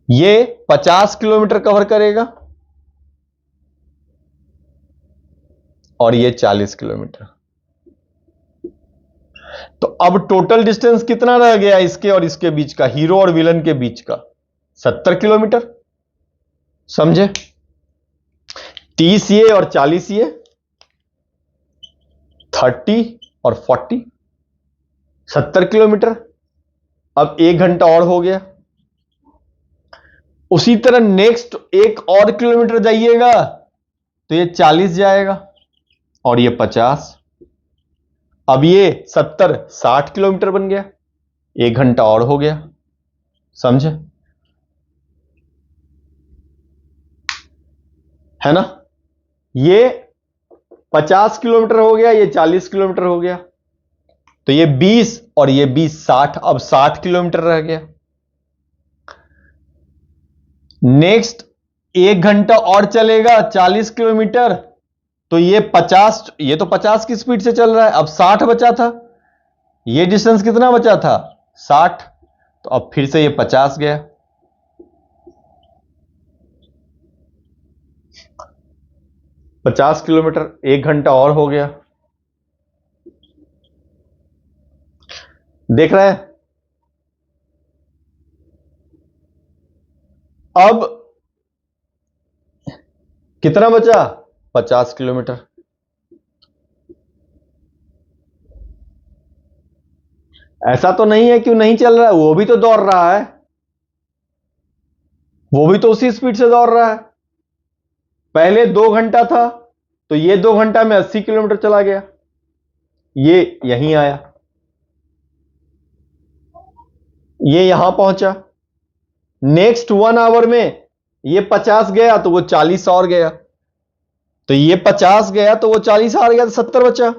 S1: ये 50 किलोमीटर कवर करेगा और ये 40 किलोमीटर। तो अब टोटल डिस्टेंस कितना रह गया इसके और इसके बीच का, हीरो और विलन के बीच का? 70 किलोमीटर। समझे? 30 ये और 40 ये, 30 और 40, 70 किलोमीटर। अब 1 घंटा और हो गया। उसी तरह नेक्स्ट 1 और किलोमीटर जाइएगा तो ये 40 जाएगा और ये 50। अब ये 70 60 किलोमीटर बन गया, 1 घंटा और हो गया। समझे? है ना? ये 50 किलोमीटर हो गया, ये 40 किलोमीटर हो गया, तो ये 20 और ये 20 60, अब 60 किलोमीटर रह गया। नेक्स्ट 1 घंटा और चलेगा 40 किलोमीटर, तो ये 50, ये तो 50 की स्पीड से चल रहा है, अब 60 बचा था। ये डिस्टेंस कितना बचा था? 60। तो अब फिर से ये 50 गया। पचास किलोमीटर, 1 घंटा और हो गया। देख रहे हैं? अब कितना बचा? 50 किलोमीटर। ऐसा तो नहीं है कि नहीं चल रहा है, वो भी तो दौड़ रहा है, वो भी तो उसी स्पीड से दौड़ रहा है। पहले 2 घंटा था तो ये 2 घंटा में 80 किलोमीटर चला गया, ये यहीं आया, ये यहां पहुंचा। नेक्स्ट 1 आवर में ये 50 गया तो वो 40 और गया, तो ये 50 गया तो वो 40 और गया, तो 70 बचा।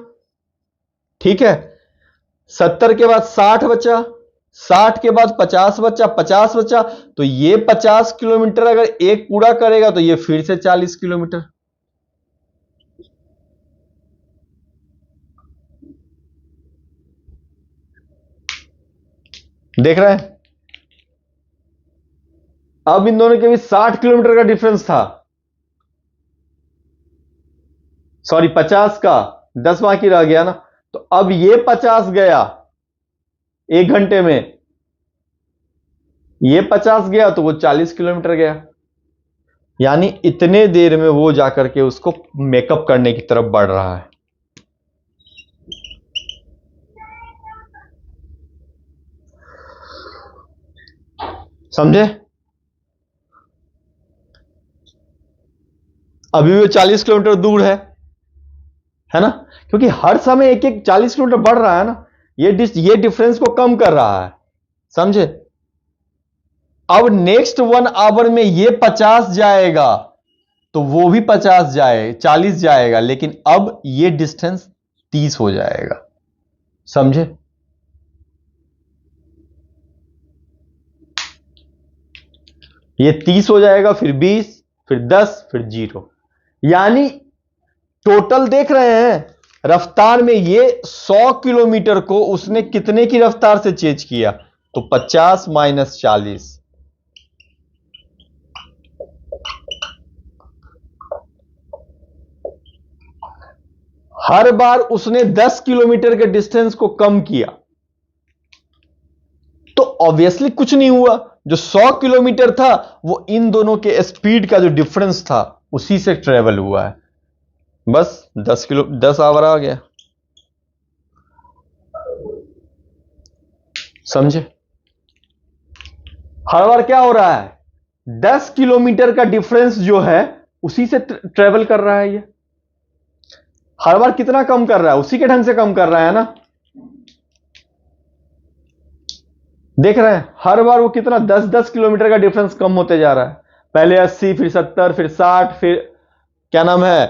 S1: ठीक है, 70 के बाद 60 बचा, 60 के बाद 50 बचा, 50 बचा, तो ये 50 किलोमीटर अगर एक पूरा करेगा तो ये फिर से 40 किलोमीटर। देख रहे हैं? अब इन दोनों के बीच 60 किलोमीटर का डिफरेंस था, सॉरी 50 का, 10 बाकी रह गया ना। तो अब ये 50 गया 1 घंटे में, ये 50 गया तो वो 40 किलोमीटर गया, यानी इतने देर में वो जाकर के उसको मेकअप करने की तरफ बढ़ रहा है। समझे? अभी वो 40 किलोमीटर दूर है ना? क्योंकि हर समय एक एक 40 किलोमीटर बढ़ रहा है ना, ये डिफरेंस को कम कर रहा है। समझे? अब नेक्स्ट 1 आवर में ये 50 जाएगा तो वो भी 50 जाए 40 जाएगा, लेकिन अब ये डिस्टेंस 30 हो जाएगा। समझे? ये 30 हो जाएगा, फिर 20, फिर 10, फिर 0, यानी टोटल देख रहे हैं रफ्तार में ये 100 किलोमीटर को उसने कितने की रफ्तार से चेंज किया? तो 50 माइनस 40, हर बार उसने 10 किलोमीटर के डिस्टेंस को कम किया, तो ऑब्वियसली कुछ नहीं हुआ। जो 100 किलोमीटर था वो इन दोनों के स्पीड का जो डिफरेंस था उसी से ट्रेवल हुआ है, बस 10 आवर आ गया। समझे? हर बार क्या हो रहा है? 10 किलोमीटर का डिफरेंस जो है उसी से ट्रेवल कर रहा है। ये हर बार कितना कम कर रहा है? उसी के ढंग से कम कर रहा है ना। देख रहे हैं? हर बार वो कितना 10-10 किलोमीटर का डिफरेंस कम होते जा रहा है। पहले 80, फिर 70, फिर 60, फिर क्या नाम है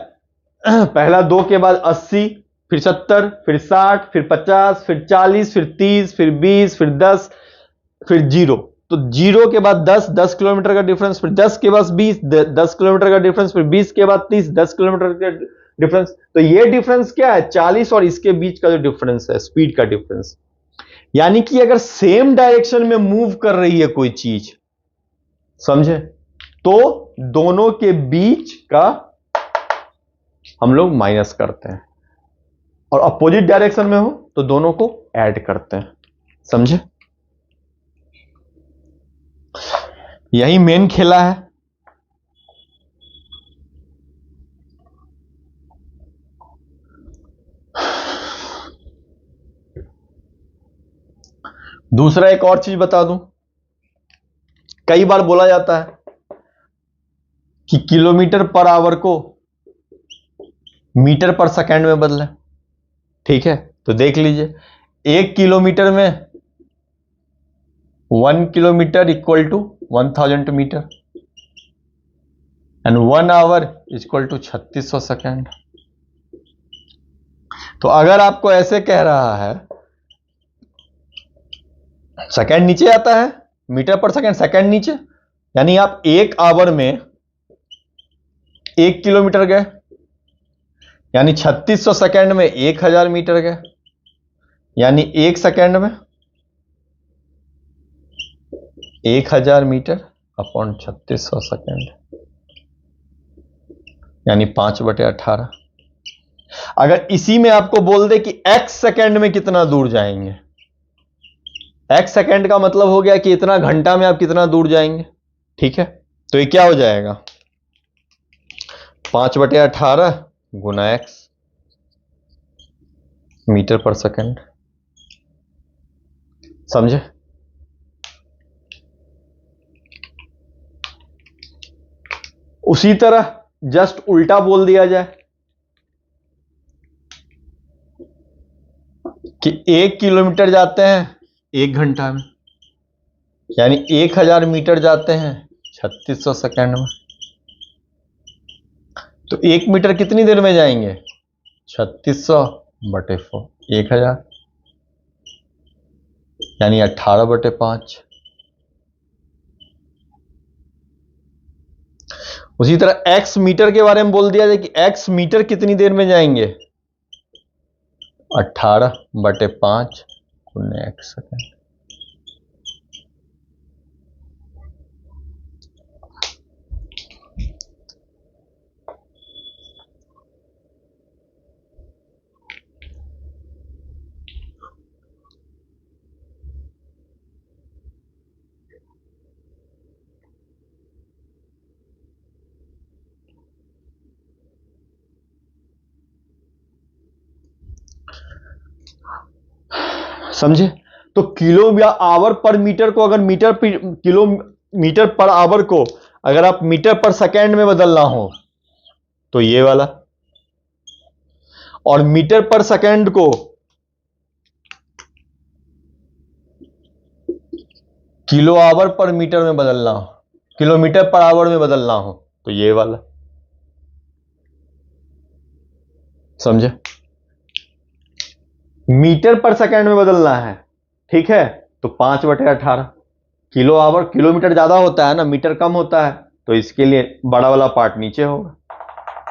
S1: पहला 2 के बाद 80, फिर 70, फिर 60, फिर 50, फिर 40, फिर 30, फिर 20, फिर 10, फिर 0। तो 0 के बाद 10, 10 किलोमीटर का डिफरेंस, फिर 10 के बाद 20, 10 किलोमीटर का डिफरेंस, फिर 20 के बाद 30, 10 किलोमीटर का डिफरेंस। तो ये डिफरेंस क्या है? 40 और इसके बीच का जो डिफरेंस है, स्पीड का डिफरेंस। यानी कि अगर सेम डायरेक्शन में मूव कर रही है कोई चीज, समझे, तो दोनों के बीच का हम लोग माइनस करते हैं, और अपोजिट डायरेक्शन में हो तो दोनों को ऐड करते हैं। समझे? यही मेन खेला है। दूसरा एक और चीज बता दूं, कई बार बोला जाता है कि किलोमीटर पर आवर को मीटर पर सेकंड में बदलें। ठीक है, तो देख लीजिए, 1 किलोमीटर में 1 kilometre equal to 1000 metre and 1 hour equal to 3600 second. तो अगर आपको ऐसे कह रहा है, सेकेंड नीचे आता है, मीटर पर सेकेंड, सेकेंड नीचे, यानी आप 1 आवर में 1 किलोमीटर गए, यानी 3600 सेकेंड में 1000 मीटर गए, यानी 1 सेकेंड में 1000 मीटर अपॉन 3600 सेकेंड, यानी 5/18। अगर इसी में आपको बोल दे कि x सेकेंड में कितना दूर जाएंगे, x सेकेंड का मतलब हो गया कि इतना घंटा में आप कितना दूर जाएंगे। ठीक है, तो ये क्या हो जाएगा? 5/18 गुना x मीटर पर सेकेंड। समझे? उसी तरह जस्ट उल्टा बोल दिया जाए कि 1 किलोमीटर जाते हैं 1 घंटा में, यानी 1000 मीटर जाते हैं 3600 सेकेंड में। तो 1 मीटर कितनी देर में जाएंगे? 3600/4, 1000, यानी 18/5। उसी तरह x मीटर के बारे में बोल दिया जाए कि x मीटर कितनी देर में जाएंगे? 18/5 गुने x सेकेंड। समझे? तो किलो या आवर पर मीटर को अगर किलोमीटर पर आवर को अगर आप मीटर पर सेकेंड में बदलना हो तो ये वाला, और मीटर पर सेकेंड को किलो आवर पर मीटर में बदलना हो, किलोमीटर पर आवर में बदलना हो तो ये वाला। समझे? मीटर पर सेकेंड में बदलना है, ठीक है, तो 5/18। किलो आवर, किलोमीटर ज्यादा होता है ना, मीटर कम होता है, तो इसके लिए बड़ा वाला पार्ट नीचे होगा,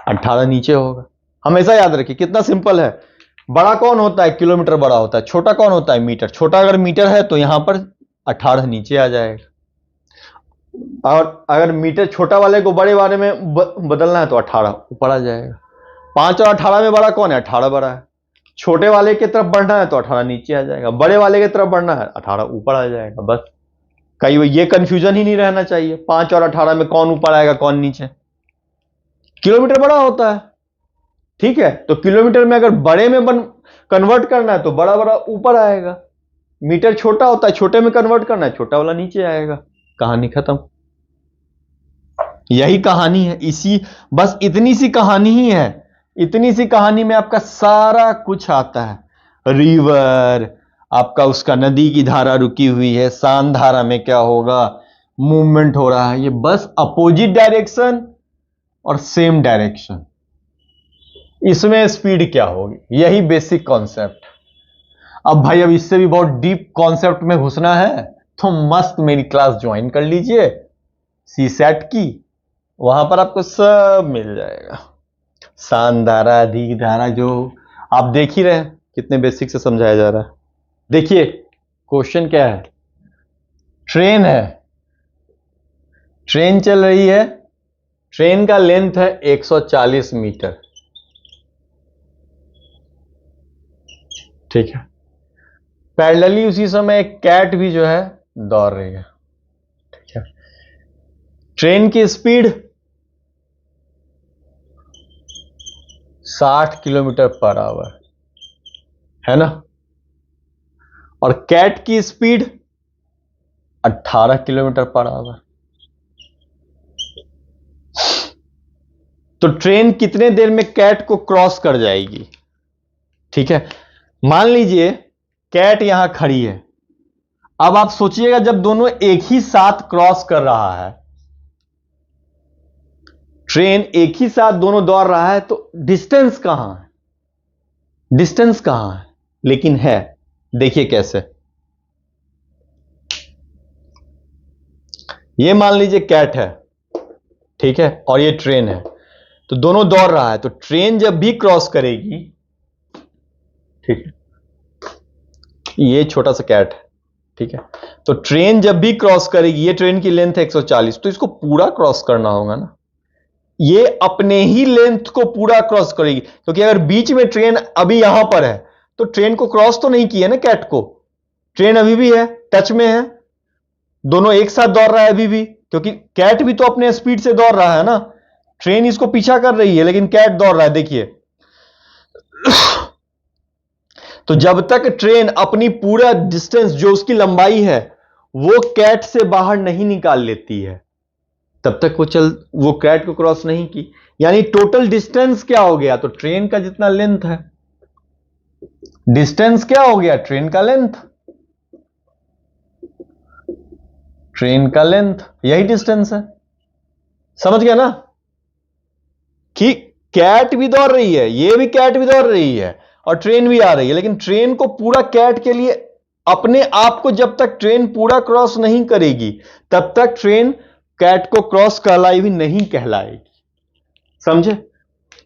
S1: 18 नीचे होगा। हमेशा याद रखिए, कितना सिंपल है। बड़ा कौन होता है? किलोमीटर बड़ा होता है। छोटा कौन होता है? मीटर। छोटा अगर मीटर है तो यहां पर 18 नीचे आ जाएगा, और अगर मीटर छोटा वाले को बड़े वाले में बदलना है तो 18 ऊपर आ जाएगा। 5 और 18 में बड़ा कौन है? 18 बड़ा है। छोटे वाले की तरफ बढ़ना है तो 18 नीचे आ जाएगा, बड़े वाले की तरफ बढ़ना है 18 ऊपर आ जाएगा। बस कई ये कंफ्यूजन ही नहीं रहना चाहिए, 5 और 18 में कौन ऊपर आएगा कौन नीचे। किलोमीटर बड़ा होता है, ठीक है, तो किलोमीटर में अगर बड़े में कन्वर्ट करना है तो बड़ा बड़ा ऊपर आएगा। मीटर छोटा होता है, छोटे में कन्वर्ट करना है, छोटा वाला नीचे आएगा। कहानी खत्म। यही कहानी है, बस इतनी सी कहानी ही है। इतनी सी कहानी में आपका सारा कुछ आता है। रिवर, आपका उसका नदी की धारा रुकी हुई है, शांत धारा में क्या होगा, मूवमेंट हो रहा है, ये बस अपोजिट डायरेक्शन और सेम डायरेक्शन, इसमें स्पीड क्या होगी, यही बेसिक कॉन्सेप्ट। अब भाई अब इससे भी बहुत डीप कॉन्सेप्ट में घुसना है तो मस्त मेरी क्लास ज्वाइन कर लीजिए सीसैट की, वहां पर आपको सब मिल जाएगा। सान धारा, अधिक धारा, जो आप देख ही रहे हैं कितने बेसिक से समझाया जा रहा है। देखिए क्वेश्चन क्या है, ट्रेन है, ट्रेन चल रही है, ट्रेन का लेंथ है 140 मीटर, ठीक है। पैरेलली उसी समय एक कैट भी जो है दौड़ रही है, ठीक है। ट्रेन की स्पीड 60 किलोमीटर पर आवर है ना, और कैट की स्पीड 18 किलोमीटर पर आवर। तो ट्रेन कितने देर में कैट को क्रॉस कर जाएगी, ठीक है। मान लीजिए कैट यहां खड़ी है, अब आप सोचिएगा जब दोनों एक ही साथ क्रॉस कर रहा है, ट्रेन एक ही साथ दोनों दौड़ रहा है, तो डिस्टेंस कहां है, डिस्टेंस कहां है, लेकिन है। देखिए कैसे, ये मान लीजिए कैट है, ठीक है, और ये ट्रेन है, तो दोनों दौड़ रहा है, तो ट्रेन जब भी क्रॉस करेगी, ठीक है, ये छोटा सा कैट है, ठीक है, तो ट्रेन जब भी क्रॉस करेगी, ये ट्रेन की लेंथ है 140, तो इसको पूरा क्रॉस करना होगा ना, ये अपने ही लेंथ को पूरा क्रॉस करेगी, क्योंकि अगर बीच में ट्रेन अभी यहां पर है तो ट्रेन को क्रॉस तो नहीं किया ना कैट को, ट्रेन अभी भी है, टच में है, दोनों एक साथ दौड़ रहा है अभी भी, क्योंकि कैट भी तो अपने स्पीड से दौड़ रहा है ना, ट्रेन इसको पीछा कर रही है लेकिन कैट दौड़ रहा है, देखिए। तो जब तक ट्रेन अपनी पूरा डिस्टेंस जो उसकी लंबाई है वो कैट से बाहर नहीं निकाल लेती है, तब तक वो कैट को क्रॉस नहीं की, यानी टोटल डिस्टेंस क्या हो गया, तो ट्रेन का जितना लेंथ है, डिस्टेंस क्या हो गया, ट्रेन का लेंथ, ट्रेन का लेंथ, यही डिस्टेंस है। समझ गया ना कि कैट भी दौड़ रही है, ये भी कैट भी दौड़ रही है, और ट्रेन भी आ रही है, लेकिन ट्रेन को पूरा कैट के लिए अपने आप को जब तक ट्रेन पूरा क्रॉस नहीं करेगी तब तक ट्रेन कैट को क्रॉस कहलाई भी नहीं कहलाएगी, समझे।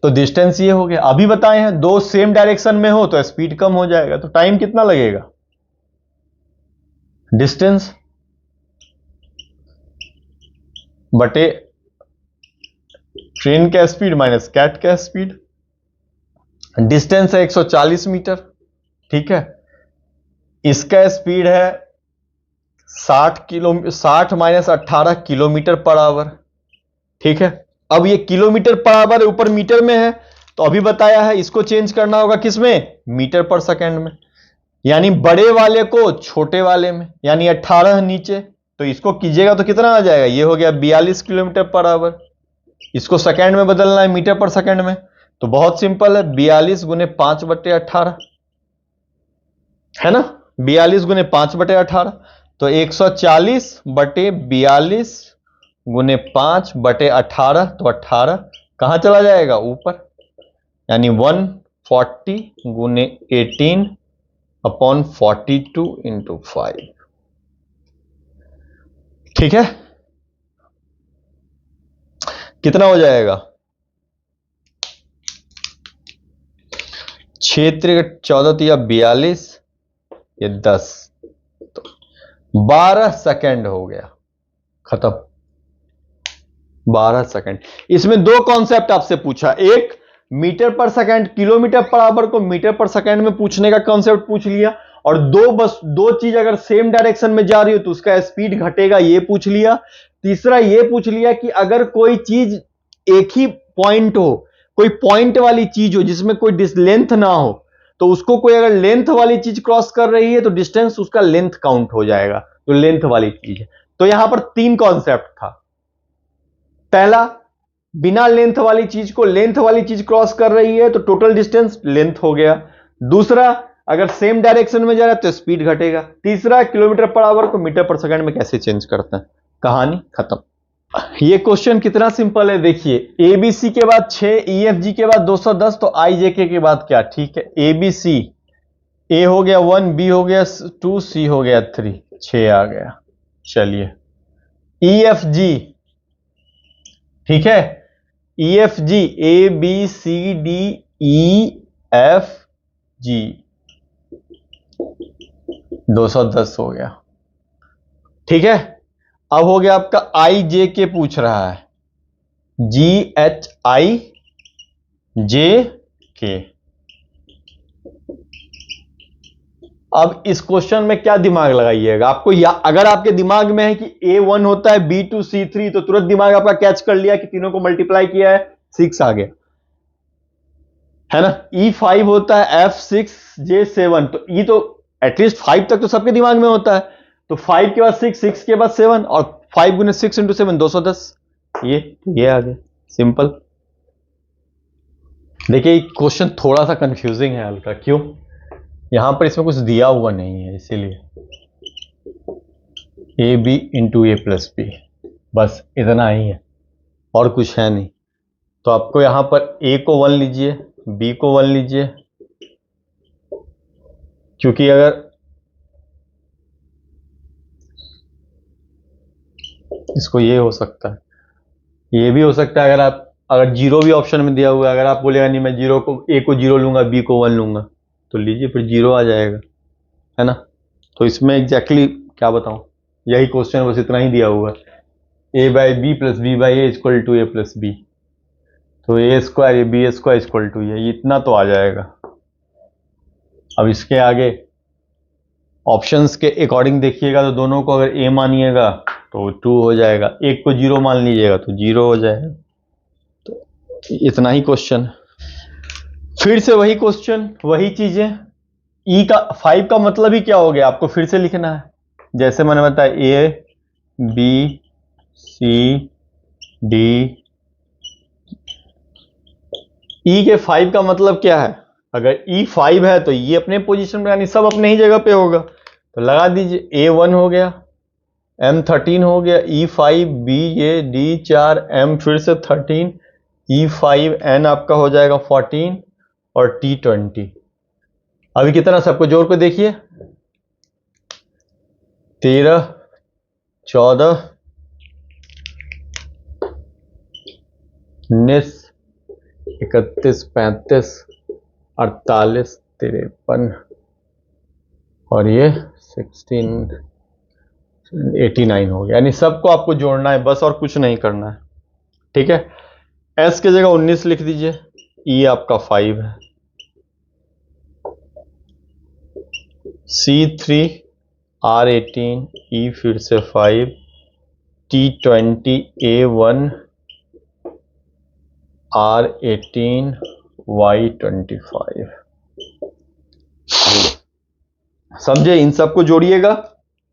S1: तो डिस्टेंस ये हो गया। अभी बताए हैं दो सेम डायरेक्शन में हो तो स्पीड कम हो जाएगा, तो टाइम कितना लगेगा, डिस्टेंस बटे ट्रेन का स्पीड माइनस कैट का स्पीड। डिस्टेंस है 140 मीटर, ठीक है, इसका स्पीड है 60 माइनस 18 किलोमीटर पर आवर, ठीक है। अब ये किलोमीटर पर आवर ऊपर मीटर में है, तो अभी बताया है इसको चेंज करना होगा किसमें, मीटर पर सेकंड में, यानी बड़े वाले को छोटे वाले में, यानी 18 नीचे, तो इसको कीजिएगा तो कितना आ जाएगा, ये हो गया 42 किलोमीटर पर आवर। इसको सेकंड में बदलना है मीटर पर सेकंड में, तो बहुत सिंपल है, 42 गुने 5/18 है ना, 42 गुने 5/18, तो 140 बटे 42 गुने 5/18, तो 18 कहां चला जाएगा, ऊपर, यानी 140 गुने 18 अपॉन 42 इंटू 5, ठीक है। कितना हो जाएगा, क्षेत्र 14 या 42, ये 10, तो 12 सेकंड हो गया, खत्म, 12 सेकंड। इसमें दो कॉन्सेप्ट आपसे पूछा, एक मीटर पर सेकंड, किलोमीटर पर आवर को मीटर पर सेकंड में पूछने का कॉन्सेप्ट पूछ लिया, और दो चीज अगर सेम डायरेक्शन में जा रही हो तो उसका स्पीड घटेगा, ये पूछ लिया। तीसरा ये पूछ लिया कि अगर कोई चीज एक ही पॉइंट हो, कोई पॉइंट वाली चीज हो जिसमें कोई लेंथ ना हो, तो उसको कोई अगर लेंथ वाली चीज क्रॉस कर रही है तो डिस्टेंस उसका लेंथ काउंट हो जाएगा, जो लेंथ वाली चीज है। तो यहां पर तीन कॉन्सेप्ट था, पहला बिना लेंथ वाली चीज को लेंथ वाली चीज क्रॉस कर रही है तो टोटल डिस्टेंस लेंथ हो गया, दूसरा अगर सेम डायरेक्शन में जा रहा है तो स्पीड घटेगा, तीसरा किलोमीटर पर आवर को मीटर पर सेकंड में कैसे चेंज करते हैं, कहानी खत्म। ये क्वेश्चन कितना सिंपल है, देखिए एबीसी के बाद 6, ईएफजी के बाद 210, तो आईजेके के बाद क्या? ठीक है, एबीसी, ए हो गया 1, बी हो गया 2, सी हो गया 3, 6 आ गया। चलिए ईएफजी, ठीक है, EFG, A B C D E F G, 210 हो गया। ठीक है, अब हो गया आपका आई जे के, पूछ रहा है जी एच आई जे के। अब इस क्वेश्चन में क्या दिमाग लगाइएगा आपको, या अगर आपके दिमाग में है कि A1 होता है B2 C3, तो तुरंत दिमाग आपका कैच कर लिया कि तीनों को मल्टीप्लाई किया है, 6 आ गया, है ना। E5 होता है F6 J7, तो E तो एटलीस्ट 5 तक तो सबके दिमाग में होता है, तो 5 के बाद 6, 6 के बाद 7, और 5 गुने 6 इंटू 7 210, ये आ गया, सिंपल। देखिए क्वेश्चन थोड़ा सा कंफ्यूजिंग है हल्का, क्यों? यहां पर इसमें कुछ दिया हुआ नहीं है, इसीलिए A B into A plus B, बस इतना ही है और कुछ है नहीं। तो आपको यहां पर ए को 1 लीजिए, बी को 1 लीजिए, क्योंकि अगर इसको ये हो सकता है, ये भी हो सकता है, अगर जीरो भी ऑप्शन में दिया हुआ है, अगर आप बोलेगा नहीं मैं जीरो को, ए को 0 लूंगा, बी को 1 लूंगा, तो लीजिए फिर 0 आ जाएगा, है ना। तो इसमें एग्जैक्टली क्या बताऊं, यही क्वेश्चन, बस इतना ही दिया हुआ है, A by B plus B by A equal to A plus B, तो A square A B square equal to ये, इतना तो आ जाएगा। अब इसके आगे ऑप्शंस के अकॉर्डिंग देखिएगा, तो दोनों को अगर ए मानिएगा तो 2 हो जाएगा, एक को 0 मान लीजिएगा तो 0 हो जाएगा। तो इतना ही क्वेश्चन, फिर से वही क्वेश्चन, वही चीजें। ई का 5 का मतलब ही क्या हो गया, आपको फिर से लिखना है, जैसे मैंने बताया ए बी सी डी, ई के 5 का मतलब क्या है, अगर ई 5 है तो ये अपने पोजीशन में, यानी सब अपने ही जगह पे होगा, तो लगा दीजिए A1 हो गया, M13 हो गया, E5 B ये D4 M फिर से 13, E5 N आपका हो जाएगा 14 और T20। अभी कितना सबको जोड़ के देखिए, 13 14 19 31 35 48 53 और ये 16 89 हो गया, यानी सबको आपको जोड़ना है बस, और कुछ नहीं करना है। ठीक है, S की जगह 19 लिख दीजिए, E आपका 5 है, C3 R18 E फिर से 5, T20 A1 R18 Y25। समझे, इन सबको जोड़िएगा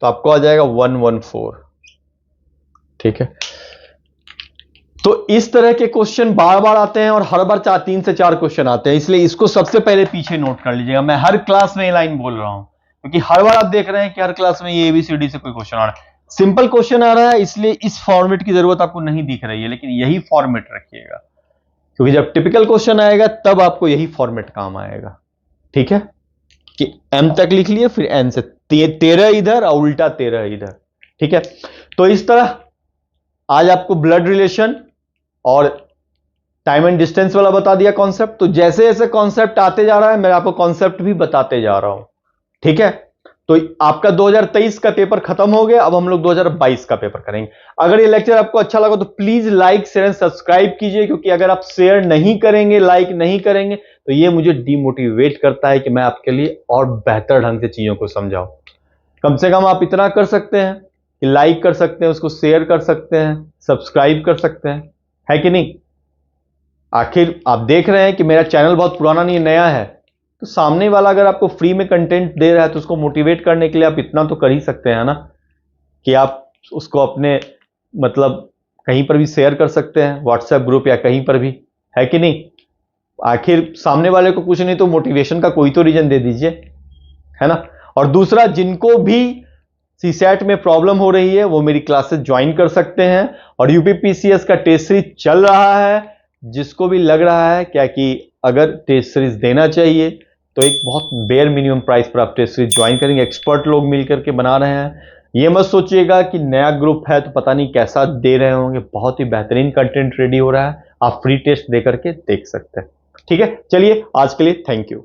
S1: तो आपको आ जाएगा 114। ठीक है, तो इस तरह के क्वेश्चन बार बार आते हैं और हर बार 3 से 4 क्वेश्चन आते हैं, इसलिए इसको सबसे पहले पीछे नोट कर लीजिएगा। मैं हर क्लास में ये लाइन बोल रहा हूं, क्योंकि हर बार आप देख रहे हैं कि हर क्लास में ये ABCD से कोई क्वेश्चन आ रहा है, सिंपल क्वेश्चन आ रहा है, इसलिए इस फॉर्मेट की जरूरत आपको नहीं दिख रही है, लेकिन यही फॉर्मेट रखिएगा, क्योंकि जब टिपिकल क्वेश्चन आएगा तब आपको यही फॉर्मेट काम आएगा। ठीक है, कि M तक लिख लिए, फिर N से 13 इधर और उल्टा 13 इधर। ठीक है, तो इस तरह आज आपको ब्लड रिलेशन और टाइम एंड डिस्टेंस वाला बता दिया कॉन्सेप्ट। तो जैसे जैसे कॉन्सेप्ट आते जा रहा है मैं आपको कॉन्सेप्ट भी बताते जा रहा हूं। ठीक है, तो आपका 2023 का पेपर खत्म हो गया, अब हम लोग 2022 का पेपर करेंगे। अगर ये लेक्चर आपको अच्छा लगा तो please like share and subscribe कीजिए, क्योंकि अगर आप शेयर नहीं करेंगे, लाइक नहीं करेंगे, तो ये मुझे डिमोटिवेट करता है कि मैं आपके लिए और बेहतर ढंग से चीजों को समझाऊं। कम से कम आप इतना कर सकते हैं कि लाइक कर सकते हैं, उसको शेयर कर सकते हैं, सब्सक्राइब कर सकते हैं, है कि नहीं। आखिर आप देख रहे हैं कि मेरा चैनल बहुत पुराना नहीं, नया है, तो सामने वाला अगर आपको फ्री में कंटेंट दे रहा है तो उसको मोटिवेट करने के लिए आप इतना तो कर ही सकते हैं ना, कि आप उसको अपने मतलब कहीं पर भी शेयर कर सकते हैं, व्हाट्सएप ग्रुप या कहीं पर भी, है कि नहीं। आखिर सामने वाले को कुछ नहीं तो मोटिवेशन का कोई तो रीजन दे दीजिए, है ना। और दूसरा, जिनको भी सीसैट में प्रॉब्लम हो रही है वो मेरी क्लासेस ज्वाइन कर सकते हैं। और यूपीपीसीएस का टेस्ट सीरीज चल रहा है, जिसको भी लग रहा है क्या कि अगर टेस्ट सीरीज देना चाहिए तो एक बहुत बेयर मिनिमम प्राइस पर आप टेस्ट सीरीज ज्वाइन करेंगे। एक्सपर्ट लोग मिलकर के बना रहे हैं। ये मत सोचिएगा कि नया ग्रुप है तो पता नहीं कैसा दे रहे होंगे, बहुत ही बेहतरीन कंटेंट रेडी हो रहा है, आप फ्री टेस्ट दे करके देख सकते हैं। ठीक है, चलिए आज के लिए थैंक यू।